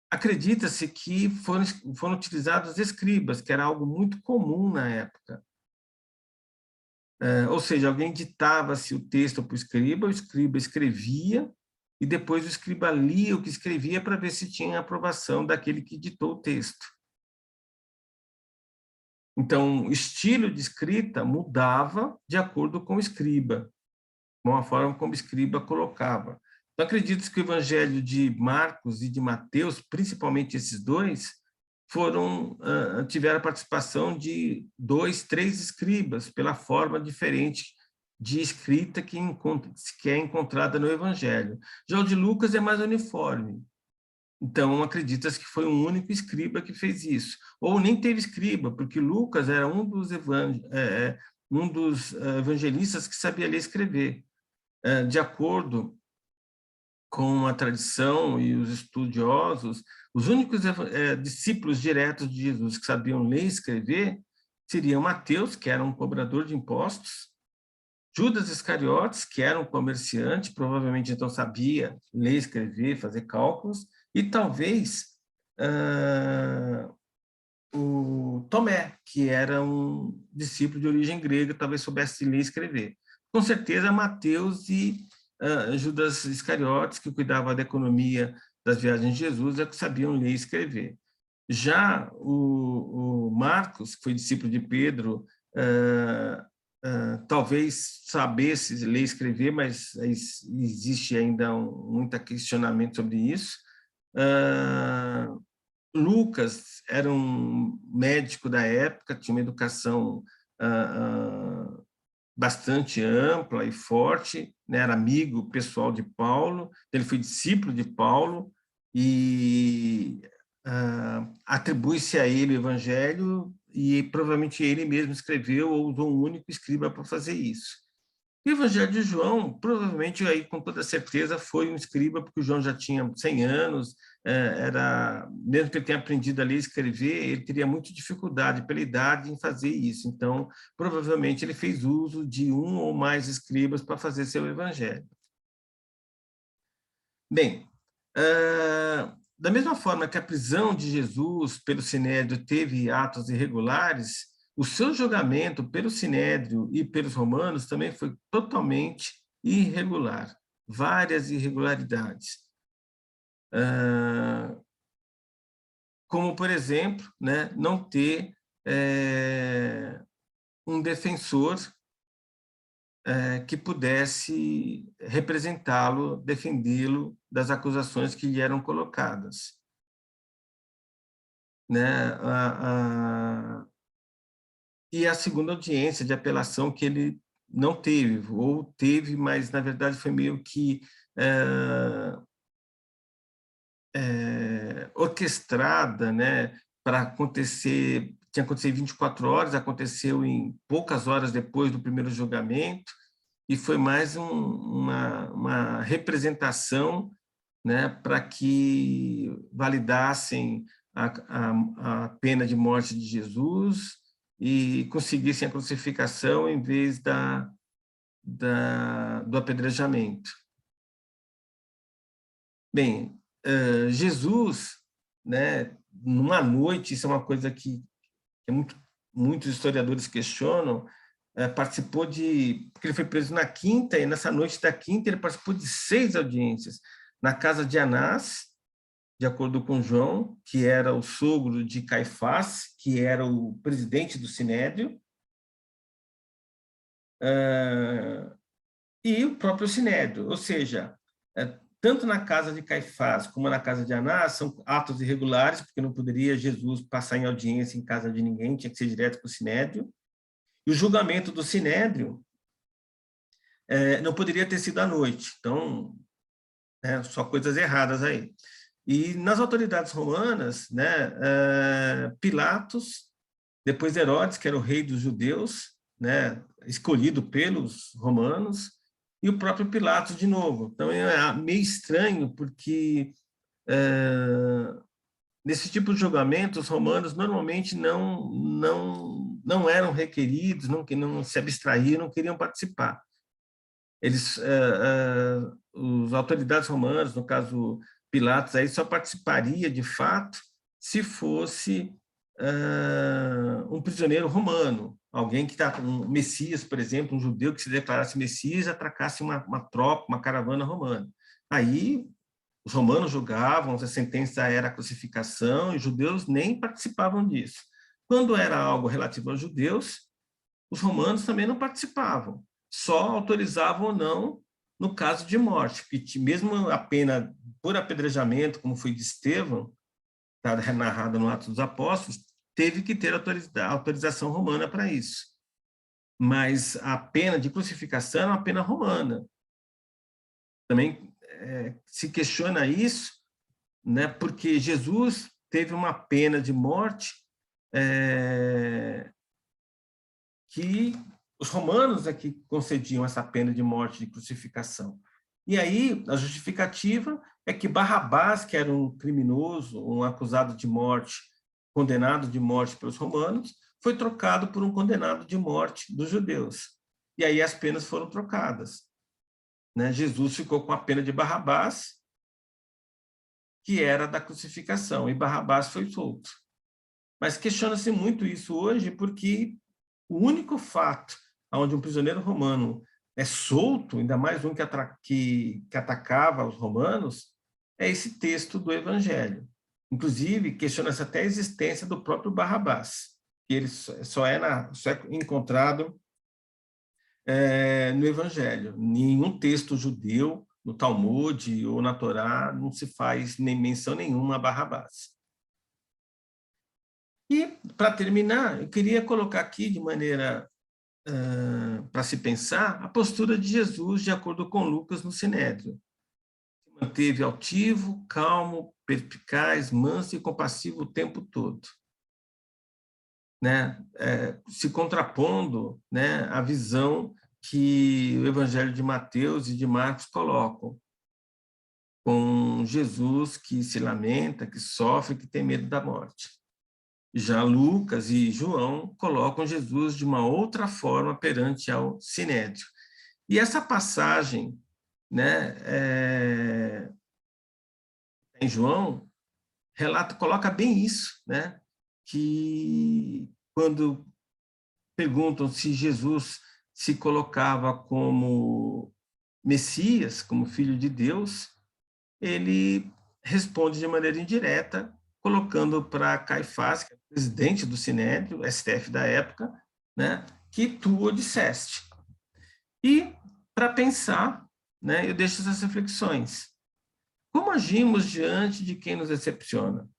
acredita-se que foram utilizados escribas, que era algo muito comum na época. Ou seja, alguém ditava-se o texto para o escriba escrevia, e depois o escriba lia o que escrevia para ver se tinha aprovação daquele que ditou o texto. Então, o estilo de escrita mudava de acordo com o escriba, com a forma como o escriba colocava. Então, acredito que o evangelho de Marcos e de Mateus, principalmente esses dois, tiveram a participação de 2, 3 escribas, pela forma diferente de escrita que é encontrada no evangelho. Já o de Lucas é mais uniforme. Então, acredita-se que foi um único escriba que fez isso. Ou nem teve escriba, porque Lucas era um dos evangelistas que sabia ler e escrever. De acordo com a tradição e os estudiosos, os únicos discípulos diretos de Jesus que sabiam ler e escrever seriam Mateus, que era um cobrador de impostos, Judas Iscariotes, que era um comerciante, provavelmente então sabia ler, escrever, fazer cálculos, e talvez o Tomé, que era um discípulo de origem grega, talvez soubesse ler e escrever. Com certeza, Mateus e Judas Iscariotes, que cuidava da economia das viagens de Jesus, é que sabiam ler e escrever. Já o Marcos, que foi discípulo de Pedro, talvez sabesse ler e escrever, mas existe ainda muito questionamento sobre isso. Lucas era um médico da época, tinha uma educação bastante ampla e forte, né? Era amigo pessoal de Paulo, ele foi discípulo de Paulo, e atribui-se a ele o evangelho, e provavelmente ele mesmo escreveu ou usou um único escriba para fazer isso. E o Evangelho de João, provavelmente, aí, com toda certeza, foi um escriba, porque o João já tinha 100 anos, mesmo que ele tenha aprendido a ler e escrever, ele teria muita dificuldade, pela idade, em fazer isso. Então, provavelmente, ele fez uso de um ou mais escribas para fazer seu Evangelho. Bem, da mesma forma que a prisão de Jesus pelo Sinédrio teve atos irregulares, o seu julgamento pelo Sinédrio e pelos romanos também foi totalmente irregular, várias irregularidades. Como, por exemplo, né, não ter um defensor que pudesse representá-lo, defendê-lo das acusações que lhe eram colocadas. Né? E a segunda audiência de apelação que ele não teve, ou teve, mas na verdade foi meio que orquestrada, né, para acontecer, tinha acontecido em 24 horas, aconteceu em poucas horas depois do primeiro julgamento, e foi mais uma representação, né, para que validassem a pena de morte de Jesus e conseguissem a crucificação em vez do apedrejamento. Bem, Jesus, né, numa noite, isso é uma coisa que muitos historiadores questionam, participou porque ele foi preso na quinta, e nessa noite da quinta ele participou de 6 audiências, na casa de Anás, de acordo com João, que era o sogro de Caifás, que era o presidente do Sinédrio, e o próprio Sinédrio, ou seja, tanto na casa de Caifás como na casa de Anás, são atos irregulares, porque não poderia Jesus passar em audiência em casa de ninguém, tinha que ser direto para o Sinédrio, e o julgamento do Sinédrio não poderia ter sido à noite, então, só coisas erradas aí. E nas autoridades romanas, né, Pilatos, depois Herodes, que era o rei dos judeus, né, escolhido pelos romanos, e o próprio Pilatos de novo. Então é meio estranho, porque nesse tipo de julgamento, os romanos normalmente não eram requeridos, não se abstraíam, não queriam participar. As autoridades romanas, no caso Pilatos, aí só participaria de fato se fosse um prisioneiro romano, alguém que está, um Messias, por exemplo, um judeu que se declarasse Messias, atracasse uma tropa, uma caravana romana. Aí os romanos julgavam, a sentença era a crucificação, e os judeus nem participavam disso. Quando era algo relativo aos judeus, os romanos também não participavam, só autorizavam ou não no caso de morte, porque mesmo a pena por apedrejamento, como foi de Estevão, está narrada no Atos dos Apóstolos, teve que ter autorização romana para isso. Mas a pena de crucificação é uma pena romana. Também se questiona isso, né, porque Jesus teve uma pena de morte que os romanos é que concediam essa pena de morte de crucificação. E aí, a justificativa é que Barrabás, que era um criminoso, um acusado de morte, condenado de morte pelos romanos, foi trocado por um condenado de morte dos judeus. E aí as penas foram trocadas. Né? Jesus ficou com a pena de Barrabás que era da crucificação, e Barrabás foi solto. Mas questiona-se muito isso hoje, porque o único fato onde um prisioneiro romano é solto, ainda mais um que atacava os romanos, é esse texto do Evangelho. Inclusive, questiona-se até a existência do próprio Barrabás, que ele só é encontrado no Evangelho. Nenhum texto judeu, no Talmud ou na Torá, não se faz nem menção nenhuma a Barrabás. E, para terminar, eu queria colocar aqui, de maneira para se pensar, a postura de Jesus, de acordo com Lucas, no Sinédrio. Se manteve altivo, calmo, perspicaz, manso e compassivo o tempo todo, né? Se contrapondo, né, à visão que o Evangelho de Mateus e de Marcos colocam, com Jesus que se lamenta, que sofre, que tem medo da morte. Já Lucas e João colocam Jesus de uma outra forma perante ao Sinédrio. E essa passagem, né, em João, coloca bem isso, né, que quando perguntam se Jesus se colocava como Messias, como Filho de Deus, ele responde de maneira indireta, colocando para Caifás, que é o presidente do Sinédrio, STF da época, né, que tu o disseste. E, para pensar, né, eu deixo essas reflexões. Como agimos diante de quem nos decepciona?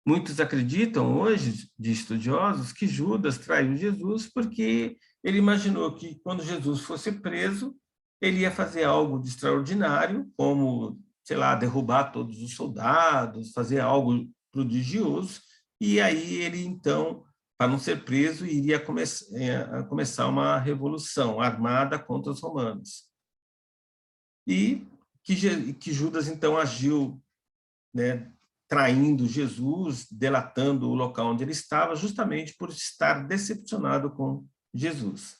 Muitos acreditam hoje, de estudiosos, que Judas traiu Jesus porque ele imaginou que, quando Jesus fosse preso, ele ia fazer algo de extraordinário, como, sei lá, derrubar todos os soldados, fazer algo prodigioso, e aí ele, então, para não ser preso, iria começar uma revolução armada contra os romanos. E que Judas, então, agiu, né, traindo Jesus, delatando o local onde ele estava, justamente por estar decepcionado com Jesus.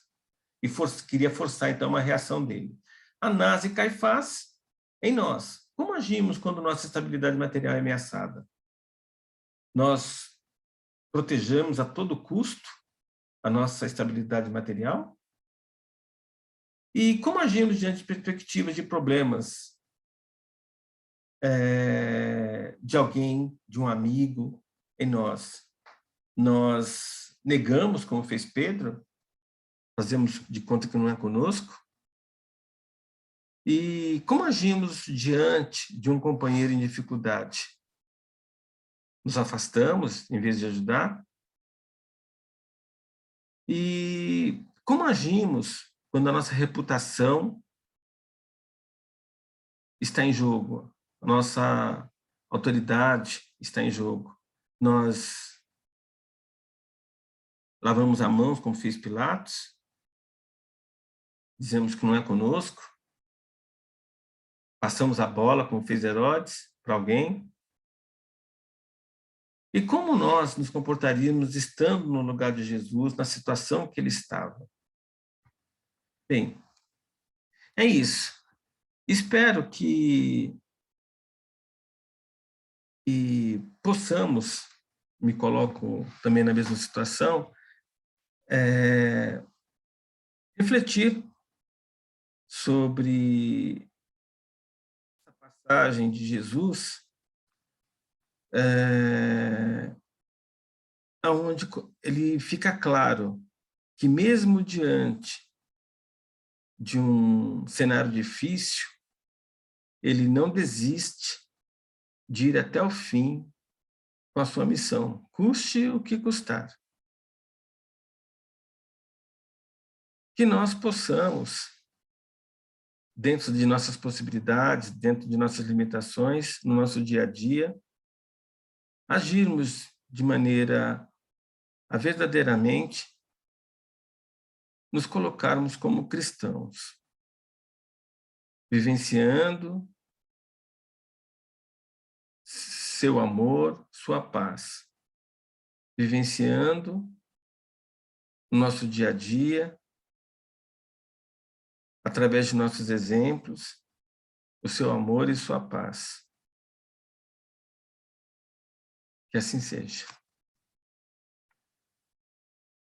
E queria forçar, então, uma reação dele. Anás e Caifás, em nós. Como agimos quando nossa estabilidade material é ameaçada? Nós protejamos a todo custo a nossa estabilidade material? E como agimos diante de perspectivas de problemas de alguém, de um amigo em nós? Nós negamos, como fez Pedro, fazemos de conta que não é conosco? E como agimos diante de um companheiro em dificuldade? Nos afastamos em vez de ajudar? E como agimos quando a nossa reputação está em jogo, a nossa autoridade está em jogo? Nós lavamos a mão, como fez Pilatos? Dizemos que não é conosco? Passamos a bola, como fez Herodes, para alguém? E como nós nos comportaríamos estando no lugar de Jesus, na situação que ele estava? Bem, é isso. Espero que possamos, me coloco também na mesma situação, refletir sobre a passagem de Jesus, onde ele fica claro que, mesmo diante de um cenário difícil, ele não desiste de ir até o fim com a sua missão, custe o que custar. Que nós possamos, dentro de nossas possibilidades, dentro de nossas limitações, no nosso dia a dia, agirmos de maneira a verdadeiramente nos colocarmos como cristãos, vivenciando seu amor, sua paz, vivenciando o nosso dia a dia, através de nossos exemplos, o seu amor e sua paz. Que assim seja.